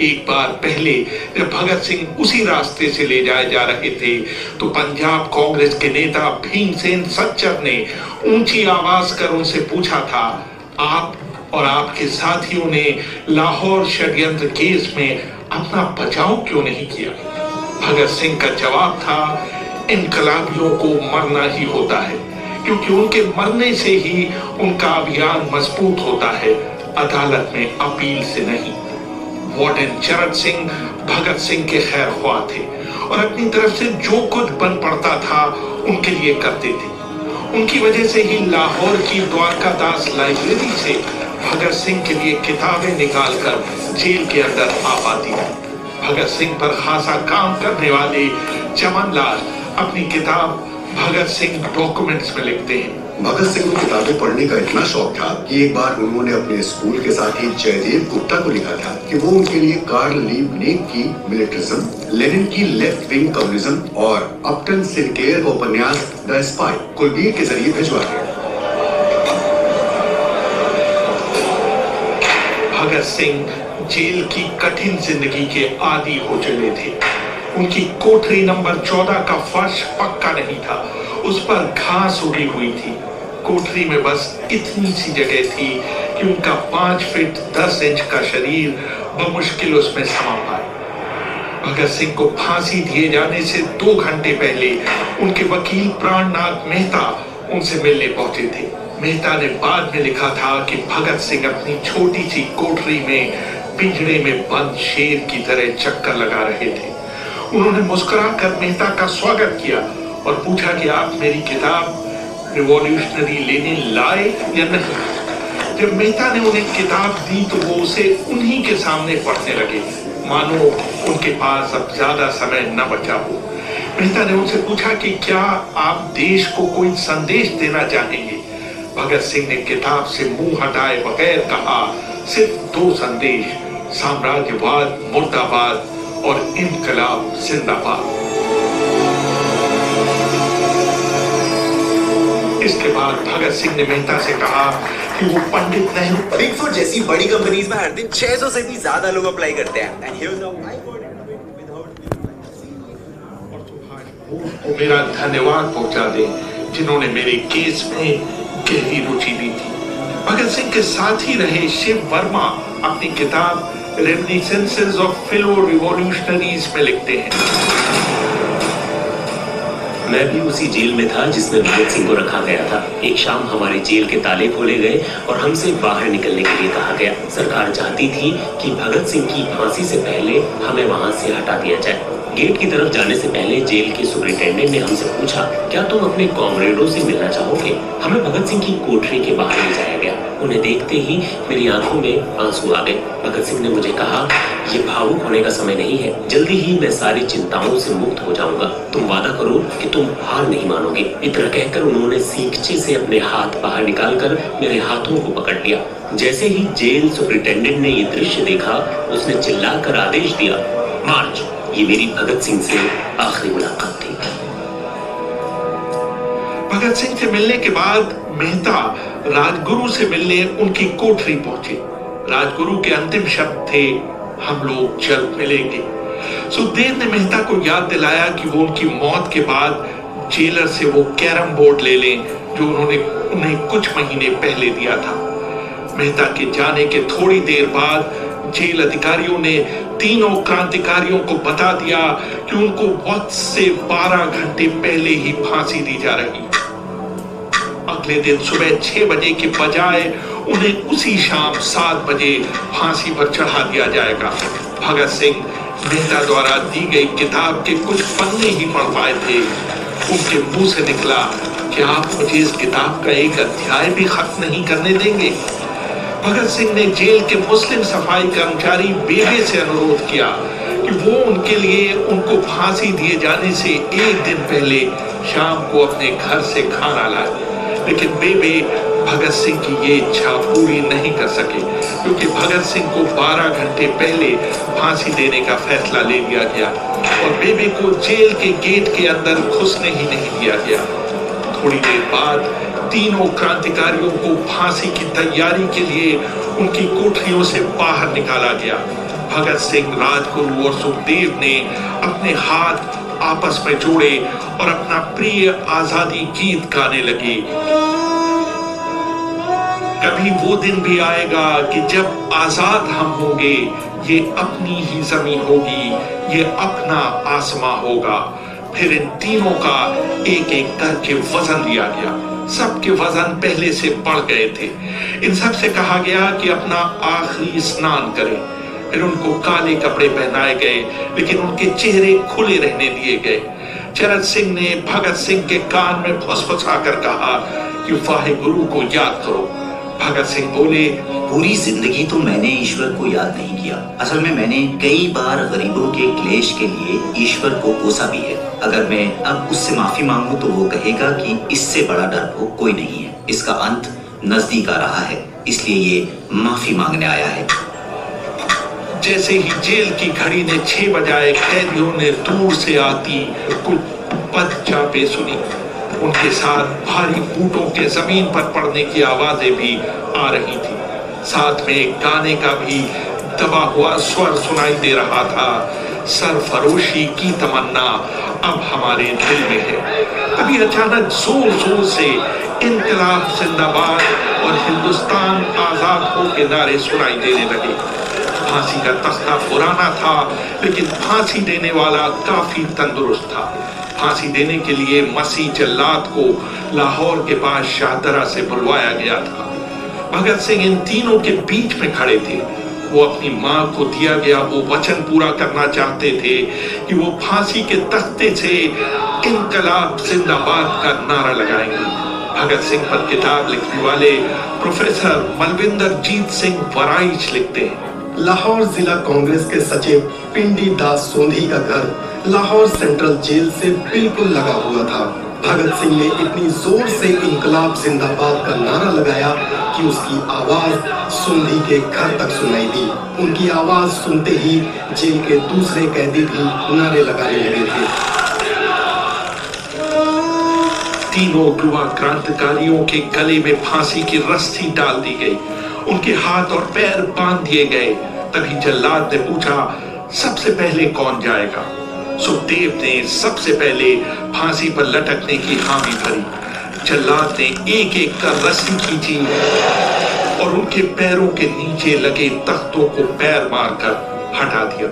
एक बार पहले जब भगत सिंह उसी रास्ते से ले जाए जा रहे थे तो पंजाब कांग्रेस के नेता भीमसेन सच्चर ने ऊंची आवाज कर उनसे पूछा था, आप और आपके साथियों ने लाहौर षड्यंत्र केस में अपना बचाव क्यों नहीं किया? भगत सिंह का जवाब था, इनकलाबियों को मरना ही होता है, क्योंकि उनके मरने से ही उनका अभियान मजबूत होता है, अदालत में अपील से नहीं। वार्डन चरण सिंह भगत सिंह के खैर ख्वाह थे और अपनी तरफ से जो कुछ बन पड़ता था उनके लिए करते थे। उनकी वजह से ही लाहौर की द्वारकादास लाइब्रेरी से भगत सिंह के लिए किताबें निकालकर जेल के अंदर आ पाती थी। भगत सिंह पर खासा काम करने वाले चमन लाल अपनी किताब भगत सिंह डॉक्यूमेंट्स में लिखते हैं। भगत सिंह को किताबें पढ़ने का इतना शौक था कि एक बार उन्होंने अपने स्कूल के साथी जयदेव गुप्ता को लिखा था कि वो उनके लिए कार्ल लिबनेक की मिलिटरिज्म, लेनिन की लेफ्ट विंग कम्युनिज्म और अपटन सिंक्लेयर का उपन्यास द स्पाई कुलबीर के जरिए भिजवा गया। भगत सिंह जेल की कठिन जिंदगी के आदी हो चले थे। उनकी कोठरी नंबर 14 का फर्श पक्का नहीं था, उस पर घास उगी हुई थी। कोठरी में बस इतनी सी जगह थी कि उनका 5 फीट 10 इंच का शरीर बमुश्किल उसमें समा पाए। भगत सिंह को फांसी दिए जाने से 2 घंटे पहले उनके वकील प्राणनाथ मेहता उनसे मिलने पहुंचे थे। मेहता ने बाद में लिखा था कि भगत सिंह अपनी छोटी सी कोठरी में पिंजरे में बंद शेर की तरह चक्कर लगा रहे थे। उन्होंने मुस्कुराकर मेहता का स्वागत किया और पूछा कि आप मेरी किताब रिवॉल्यूशनरी लेनिन लाए या नहीं। जब मेहता ने उन्हें किताब दी तो वो उसे उन्हीं के सामने पढ़ने लगे, मानो उनके पास अब ज्यादा समय न बचा हो। मेहता ने उनसे पूछा कि क्या आप देश को कोई संदेश देना चाहेंगे। भगत सिंह ने किताब से मुंह हटाए बगैर कहा, सिर्फ 2 संदेश, साम्राज्यवाद मुर्दाबाद और इनकलाब जिंदाबाद। इसके बाद भगत सिंह ने मेहता से कहा कि वो पंडित नेहरू बिग फुट जैसी बड़ी कंपनीज में हर दिन 600 से भी ज्यादा लोग अप्लाई करते हैं। मेरा धन्यवाद पहुंचा दें जिन्होंने मेरे केस में गहरी रुचि ली थी। भगत सिंह के साथ ही रहे शिव वर्मा अपनी किताब रेमिनिसेंसेस ऑफ फेलो रिवॉल्यूशनरीज में लिखते हैं। मैं भी उसी जेल में था जिसमें भगत सिंह को रखा गया था। एक शाम हमारे जेल के ताले खोले गए और हमसे बाहर निकलने के लिए कहा गया। सरकार चाहती थी कि भगत सिंह की फांसी से पहले हमें वहां से हटा दिया जाए। गेट की तरफ जाने से पहले जेल के सुपरिटेंडेंट ने हमसे पूछा, क्या तुम अपने कॉमरेडों से मिलना चाहोगे? हमें भगत सिंह की कोठरी के बाहर ले जाया गया। उन्हें देखते ही मेरी आंखों में आंसू आ गए। भगत सिंह ने मुझे कहा, ये भावुक होने का समय नहीं है, जल्दी ही मैं सारी चिंताओं से मुक्त हो जाऊंगा। तुम वादा करो कि तुम हार नहीं मानोगे। इतना कहकर उन्होंने सींगचे से अपने हाथ बाहर निकालकर मेरे हाथों को पकड़ लिया। जैसे ही जेल सुपरिटेंडेंट ने ये दृश्य देखा, उसने चिल्लाकर आदेश दिया, मार्च। ये मेरी भगत सिंह से आखिरी मुलाकात थी। भगत सिंह से मिलने के बाद मेहता राजगुरु से मिलने उनकी कोठरी पहुंचे। राजगुरु के अंतिम शब्द थे, हम लोग जल्द मिलेंगे। सुखदेव ने मेहता को याद दिलाया कि वो उनकी मौत के बाद जेलर से वो कैरम बोर्ड ले लें जो उन्होंने उन्हें कुछ महीने पहले दिया था। मेहता के जाने के थोड़ी देर बाद जेल अधिकारियों ने तीनों क्रांतिकारियों को बता दिया कि उनको वक्त से 12 घंटे पहले ही फांसी दी जा रही। अगले दिन सुबह 6 बजे के बजाय उन्हें उसी शाम 7 बजे फांसी पर चढ़ा दिया जाएगा। भगत सिंह मेहता द्वारा दी गई किताब के कुछ पन्ने ही पढ़ पाए थे। उनके मुंह से निकला कि आप मुझे इस किताब का एक अध्याय भी खत्म नहीं करने देंगे। भगत सिंह ने जेल के मुस्लिम सफाई कर्मचारी बेबे से अनुरोध किया कि वो उनके लिए उनको फांसी दिए जाने से 1 दिन पहले शाम को अपने घर से खाना लाए, लेकिन बेबे भगत सिंह की ये इच्छा पूरी नहीं कर सके क्योंकि भगत सिंह को 12 घंटे पहले फांसी देने का फैसला ले लिया गया और बेबे को जेल के गेट के अंदर घुसने ही नहीं दिया गया। थोड़ी देर बाद तीनों क्रांतिकारियों को फांसी की तैयारी के लिए उनकी कोठरियों से बाहर निकाला गया। भगत सिंह, राजगुरु और सुखदेव ने अपने हाथ आपस में जोड़े और अपना प्रिय आजादी गीत गाने लगे। कभी वो दिन भी आएगा कि जब आजाद हम होंगे, ये अपनी ही जमीन होगी, ये अपना आसमां होगा। फिर इन तीनों का एक एक करके वजन लिया गया। सबके वजन पहले से बढ़ गए थे। इन सब से कहा गया कि अपना आखिरी स्नान करें। फिर उनको काले कपड़े पहनाए गए, लेकिन उनके चेहरे खुले रहने दिए गए। चरण सिंह ने भगत सिंह के कान में फुसफुसा कर कहा कि वाहे गुरु को याद करो। भगत सिंह बोले, पूरी जिंदगी तो मैंने ईश्वर को याद नहीं किया। असल में मैंने कई बार गरीबों के क्लेश के लिए ईश्वर को कोसा भी है। अगर मैं अब उससे माफी मांगूं तो वो कहेगा कि इससे बड़ा डरपोक कोई नहीं है। इसका अंत नजदीक आ रहा है, इसलिए ये माफी मांगने आया है। जैसे ही जेल की घड़ी ने 6 बजाए, कैदियों ने दूर से आती कुछ पद चापे सुनी। उनके साथ भारी बूटों के जमीन पर पड़ने की आवाजें भी आ रही थी। साथ में गाने का भी दबा हुआ स्वर सुनाई दे रहा था, सरफरोशी की तमन्ना अब हमारे दिल में है। तभी अचानक जोर जोर से इनकलाब जिंदाबाद और हिंदुस्तान आजाद हो के नारे सुनाई देने लगे। फांसी का तख्ता पुराना था, लेकिन फांसी देने वाला काफी तंदुरुस्त था। फांसी देने के लिए मसीह जल्लाद को लाहौर के पास शाहदरा से बुलवाया गया था। भगत सिंह इन तीनों के बीच में खड़े थे। वो अपनी मां को दिया गया वो वचन पूरा करना चाहते थे कि वो फांसी के तख्ते से इनकलाब जिंदाबाद का नारा लगाएंगे। भगत सिंह पर किताब लिखने वाले प्रोफेसर मलविंदर जीत सिंह वराइच लिखते हैं, लाहौर जिला कांग्रेस के सचिव पिंडी दास सोंधी का घर लाहौर सेंट्रल जेल से बिल्कुल लगा हुआ था। भगत सिंह ने इतनी जोर से इंकलाब जिंदाबाद का नारा लगाया कि उसकी आवाज सोंधी के घर तक सुनाई दी। उनकी आवाज सुनते ही जेल के दूसरे कैदी भी नारे लगाने लगे थे। तीनों युवा क्रांतिकारियों के गले में फांसी की रस्सी डाल दी गई, उनके हाथ और पैर बांध दिए गए। तभी जल्लाद ने पूछा, सबसे पहले कौन जाएगा? सुखदेव ने सबसे पहले फांसी पर लटकने की हामी भरी। जल्लाद ने एक एक कर रस्सी खींची और उनके पैरों के नीचे लगे तख्तों को पैर मारकर हटा दिया।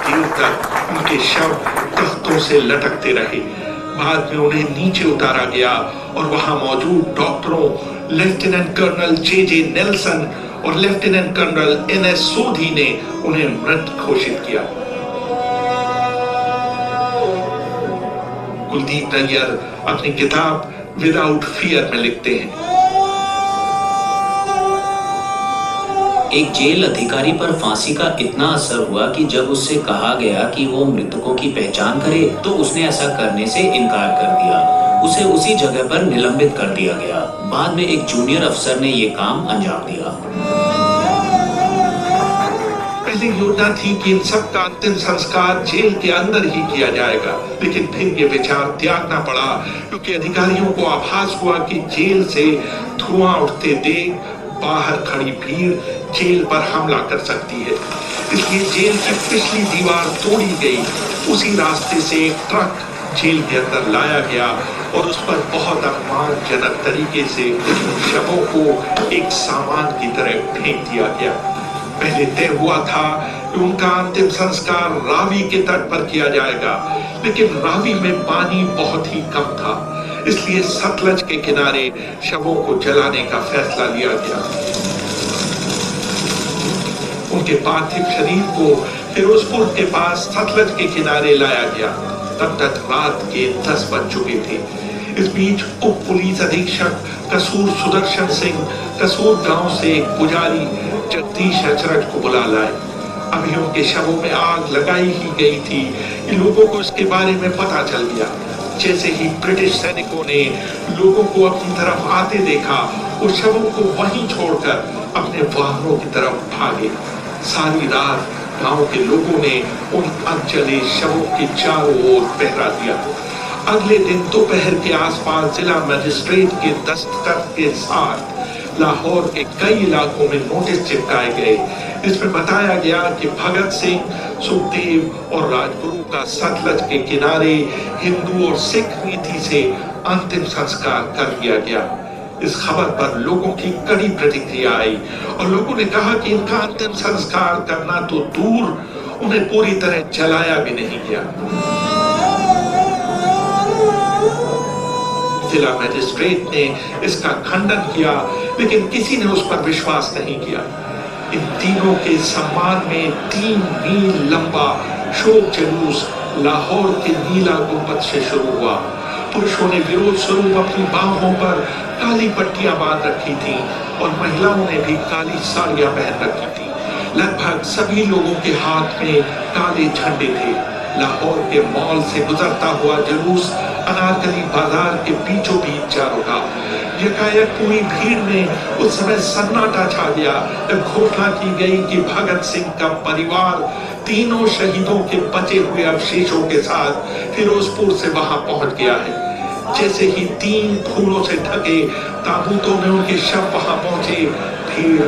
देर तक उनके शव तख्तों से लटकते रहे। बाद में उन्हें नीचे उतारा गया और वहां मौजूद डॉक्टरों लेफ्टिनेंट कर्नल जे नेल्सन और लेफ्टिनेंट कर्नल NS सोधी ने उन्हें मृत घोषित किया। कुलदीप नैयर अपनी किताब विदाउट फियर में लिखते हैं, एक जेल अधिकारी पर फांसी का इतना असर हुआ कि जब उससे कहा गया कि वो मृतकों की पहचान करे तो उसने ऐसा करने से इनकार कर दिया। उसे उसी जगह पर निलंबित कर दिया गया। बाद में एक जूनियर अफसर ने ये काम अंजाम दिया। पहले योजना थी कि इन सब का अंतिम संस्कार जेल के अंदर ही किया जाएगा, लेकिन फिर ये विचार त्यागना पड़ा क्योंकि अधिकारियों को आभास हुआ कि जेल से धुआं उठते देख बाहर खड़ी भीड़ जेल पर हमला कर सकती है। इसलिए जेल की पिछली दीवार तोड़ी गई। उसी रास्ते से एक ट्रक जेल के अंदर लाया गया और उस पर बहुत अपमानजनक तरीके से शवों को एक सामान की तरह फेंक दिया गया। पहले तय हुआ था कि उनका अंतिम संस्कार रावी के तट पर किया जाएगा, लेकिन रावी में पानी बहुत ही कम था, इसलिए सतलज के किनारे शवों को जलाने का फैसला लिया गया। उनके पार्थिव शरीर को फिरोजपुर के पास सतलज के किनारे लाया गया। तब तक रात के 10 बज चुके थे। इस बीच उप पुलिस अधीक्षक कसूर सुदर्शन सिंह कसूर गांव से एक पुजारी जगदीश अचरज को बुला लाए। अभी उनके शवों में आग लगाई ही गई थी कि लोगों को इसके बारे में पता चल गया। जैसे ही ब्रिटिश सैनिकों ने लोगों को अपनी तरफ आते देखा, वो शवों को वहीं छोड़कर अपने वाहनों की तरफ भागे। सारी रात गांव के लोगों ने उन अनचले शवों के चारों ओर पहरा दिया। अगले दिन दोपहर के आसपास जिला मजिस्ट्रेट के दस्तखत के साथ लाहौर के कई इलाकों में नोटिस चिपकाए गए, जिसमें बताया गया कि भगत सिंह, सुखदेव और राजगुरु का सतलज के किनारे हिंदू और सिख रीति से अंतिम संस्कार कर दिया गया। इस खबर पर लोगों की कड़ी प्रतिक्रिया आई और लोगों ने कहा कि इनका अंतिम संस्कार करना तो दूर, उन्हें पूरी तरह जलाया भी नहीं गया। जिला मजिस्ट्रेट ने इसका खंडन किया, लेकिन किसी ने उस पर विश्वास नहीं किया। इन तीनों के सम्मान में 3 मील लंबा शोक जुलूस लाहौर के नीला गुंबद से शुरू हुआ। पुरुषों ने विरोध स्वरूप अपनी बाहों पर काली पट्टियां बांध रखी थी और महिलाओं ने भी काली साड़ियां पहन रखी थी। लगभग सभी लोगों के हाथ में काले झंडे थे। लाहौर के मॉल से गुजरता हुआ जुलूस अनारकली बाजार के बीचों बीच जा रुका। यकायक पूरी भीड़ में उस समय सन्नाटा छा गया जब घोषणा की गई कि भगत सिंह का परिवार तीनों शहीदों के बचे हुए अवशेषों के साथ फिरोजपुर से वहां पहुंच गया है। जैसे ही 3 फूलों से ढके ताबूतों में उनके शव वहां पहुंचे, भीड़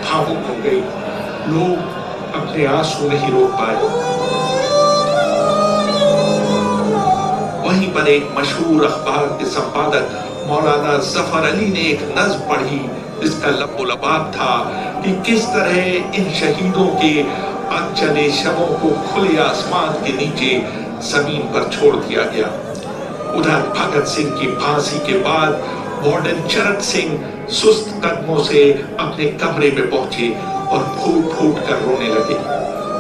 भावुक हो गई। लोग अपने आंसू नहीं रोक पाए। वहीं पर एक मशहूर अखबार के संपादक मौलाना जफर अली ने एक नज्म पढ़ी जिसका लबोलबाब था कि किस तरह इन शहीदों के अनचले शवों को खुले आसमान के नीचे जमीन पर छोड़ दिया गया। उधर भगत सिंह की फांसी के बाद वार्डन चरक सिंह सुस्त कदमों से अपने कमरे में पहुंचे और फूट फूट कर रोने लगे।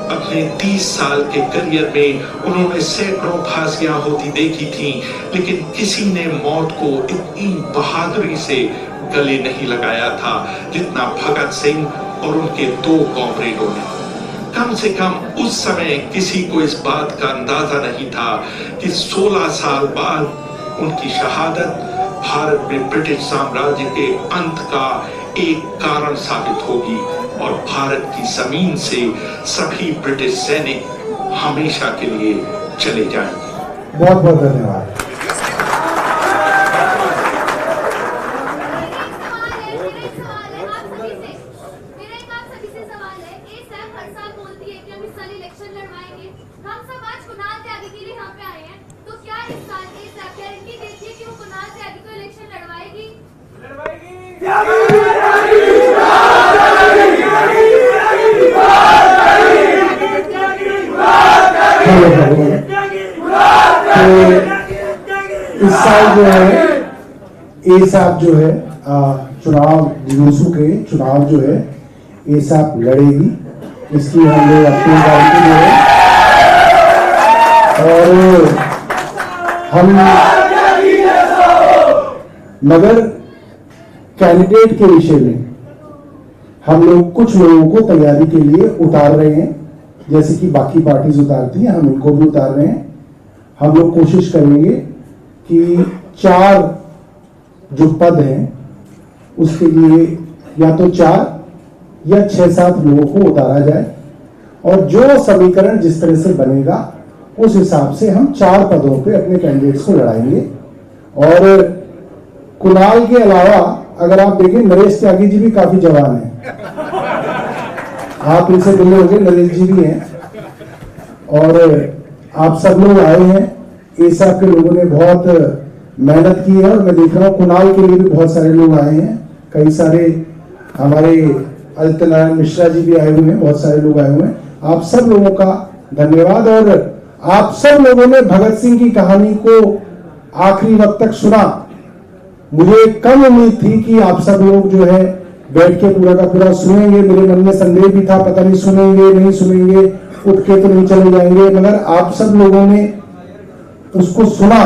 अपने 30 साल के करियर में उन्होंने सैकड़ों फांसियां होती देखी थी, लेकिन किसी ने मौत को इतनी बहादुरी से गले नहीं लगाया था जितना भगत सिंह और उनके 2 कॉमरेडों ने। कम से कम उस समय किसी को इस बात का अंदाजा नहीं था कि 16 साल बाद उनकी शहादत भारत में ब्रिटिश साम्राज्य के अंत का एक कारण साबित होगी और भारत की जमीन से सभी ब्रिटिश सैनिक हमेशा के लिए चले जाएंगे। बहुत बहुत धन्यवाद। इस साल जो है एसाप जो है चुनाव जुलूसों के चुनाव जो है एसाप लड़ेगी, इसकी हम लोग अपनी गारंटी दे रहे हैं। और हम मगर कैंडिडेट के विषय में हम लोग कुछ लोगों को तैयारी के लिए उतार रहे हैं, जैसे कि बाकी पार्टीज उतारती हैं, हम इनको भी उतार रहे हैं। हम लोग कोशिश करेंगे कि 4 जो पद हैं उसके लिए या तो 4 या 6-7 लोगों को उतारा जाए और जो समीकरण जिस तरह से बनेगा उस हिसाब से हम 4 पदों पे अपने कैंडिडेट्स को लड़ाएंगे। और कुणाल के अलावा अगर आप देखें नरेश त्यागी जी भी काफी जवान हैं, आप इनसे मिले होंगे, नरेश जी भी हैं। और आप सब लोग आए हैं, एसाप के लोगों ने बहुत मेहनत की है और मैं देख रहा हूँ कुणाल के लिए भी बहुत सारे लोग आए हैं। कई सारे हमारे आदित्य नारायण मिश्रा जी भी आए हुए हैं, बहुत सारे लोग आए हुए हैं। आप सब लोगों का धन्यवाद। और आप सब लोगों ने भगत सिंह की कहानी को आखिरी वक्त तक सुना। मुझे कम उम्मीद थी कि आप सब लोग जो है बैठ के पूरा का पूरा सुनेंगे। मेरे मन में संदेह भी था, पता नहीं सुनेंगे नहीं सुनेंगे, उठ के तो नहीं चले जाएंगे, मगर आप सब लोगों ने उसको सुना।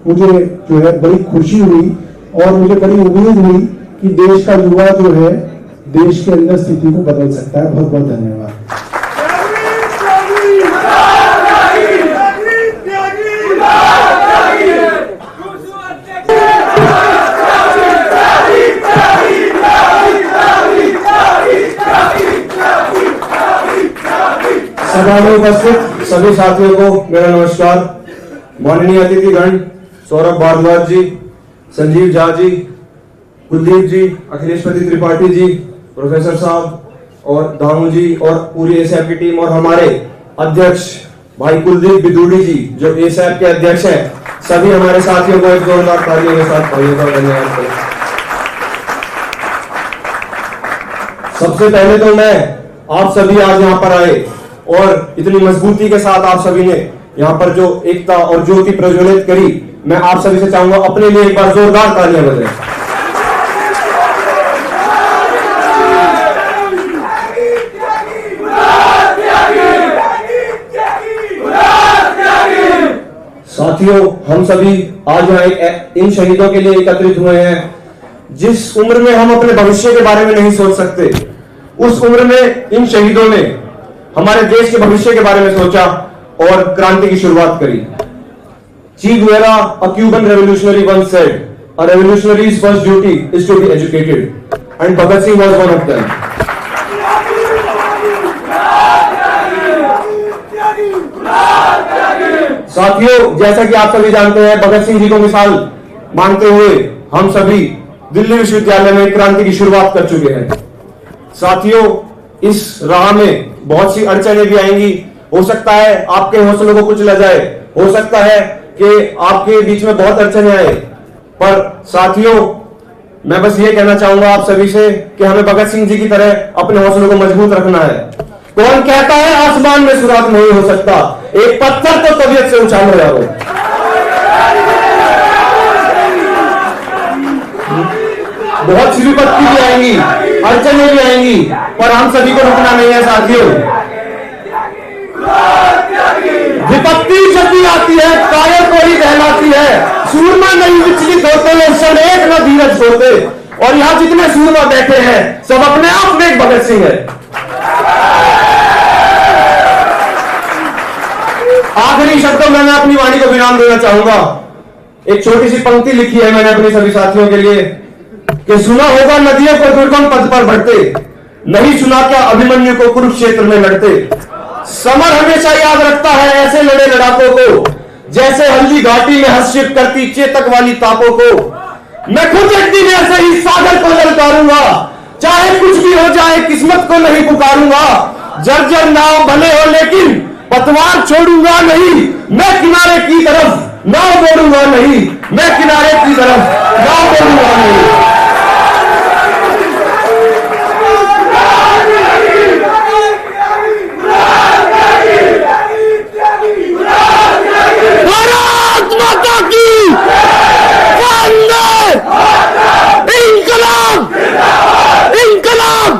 मुझे जो है बड़ी खुशी हुई और मुझे बड़ी उम्मीद हुई कि देश का युवा जो है देश के अंदर स्थिति को बदल सकता है। बहुत बहुत धन्यवाद। सभा में उपस्थित सभी साथियों को मेरा नमस्कार। माननीय अतिथिगण सौरभ भारद्वाज जी, संजीव झा जी, कुलदीप जी, अखिलेशपति त्रिपाठी जी, प्रोफेसर साहब और दामू जी और पूरी एसएफ की टीम और हमारे अध्यक्ष भाई कुलदीप बिदूड़ी जी जो एसएफ के अध्यक्ष हैं, सभी हमारे साथियों को एक जोरदार तालियों के साथ भाइयों का धन्यवाद करें। सबसे पहले तो मैं आप सभी आज यहाँ पर आए और इतनी मजबूती के साथ आप सभी ने यहाँ पर जो एकता और ज्योति प्रज्वलित करी, मैं आप सभी से चाहूंगा अपने लिए एक बार जोरदार तालियां बजाएं। साथियों, हम सभी आज यहाँ इन शहीदों के लिए एकत्रित हुए हैं। जिस उम्र में हम अपने भविष्य के बारे में नहीं सोच सकते, उस उम्र में इन शहीदों ने हमारे देश के भविष्य के बारे में सोचा और क्रांति की शुरुआत करी। चे Guevara, a Cuban revolutionary, once said, "A revolutionary's first duty is to be educated," and Bhagat Singh was one of them. साथियों, जैसा कि आप सभी जानते हैं, भगत सिंह जी को मिसाल मानते हुए हम सभी दिल्ली विश्वविद्यालय में क्रांति की शुरुआत कर चुके हैं। साथियों, इस राह में बहुत सी अड़चनें भी आएंगी। हो सकता है आपके हौसलों को कुचला जाए, हो सकता है कि आपके बीच में बहुत अड़चनें आए, पर साथियों, मैं बस ये कहना चाहूंगा आप सभी से कि हमें भगत सिंह जी की तरह अपने हौसलों को मजबूत रखना है। कौन कहता है आसमान में सुराग नहीं हो सकता? एक पत्थर तो तबीयत से उछाल रहा हो। बहुत सी विपत्ति भी आएंगी, अड़चनें भी आएंगी, पर हम सभी को रुकना नहीं है साथियों। विपत्ति जब भी आती है, कायर को ही कहलाती है। सूरमा नहीं विचलित होते, क्षण एक न धीरज होते। और यहां जितने सूरमा बैठे हैं, सब अपने आप में एक भगत सिंह है। आखिरी शब्दों में मैं अपनी वाणी को विराम देना चाहूंगा। एक छोटी सी पंक्ति लिखी है मैंने अपने सभी साथियों के लिए कि सुना होगा नदियों को दुर्गम पद पर बढ़ते, नहीं सुना क्या अभिमन्यु को कुरुक्षेत्र में लड़ते। समर हमेशा याद रखता है ऐसे लड़े लड़ाकों को, जैसे हल्दी घाटी में हस्तक्षेप करती चेतक वाली तापों को। मैं खुद एक दिन ऐसे ही सागर को ललकारूंगा, चाहे कुछ भी हो जाए किस्मत को नहीं पुकारूंगा। जर्जर नाव भले हो लेकिन पतवार छोड़ूंगा नहीं, मैं किनारे की तरफ नाव मोड़ूंगा नहीं, मैं किनारे की तरफ नाव मोड़ूंगा नहीं। भारत माता की वंदे, इंकलाब, इंकलाब।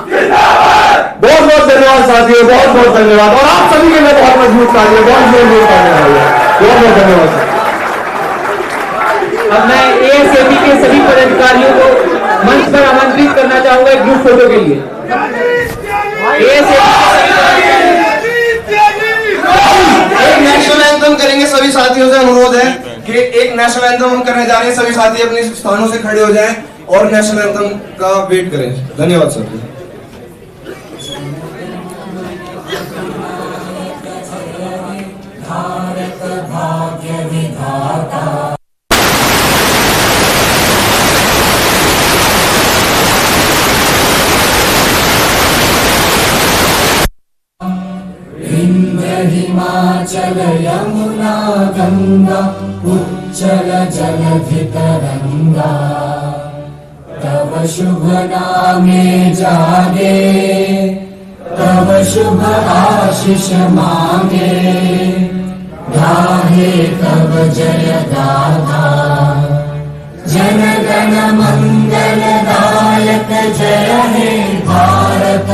बहुत बहुत धन्यवाद साथियों, बहुत बहुत धन्यवाद। और आप सभी के लिए बहुत मजबूत कार्य, बहुत जोर करने वाले हैं। बहुत बहुत धन्यवाद। अब मैं एएसएबी के सभी पदाधिकारियों को मंच पर आमंत्रित करना चाहूंगा एक ग्रुप फोटो के लिए। एक नेशनल एंथम करेंगे। सभी साथियों से अनुरोध है कि एक नेशनल एंथम हम करने जा रहे हैं। सभी साथी अपने स्थानों से खड़े हो जाएं और नेशनल एंथम का वेट करें। धन्यवाद सर। भारत भाग्य विधाता। हिमाचल यमुना गंगा उच्चल जलधि तरंगा, तव शुभ नामे जागे, तव शुभ आशीष मांगे, गाहे तव जय गाथा। जन गण मंगल दायक जय हे भारत।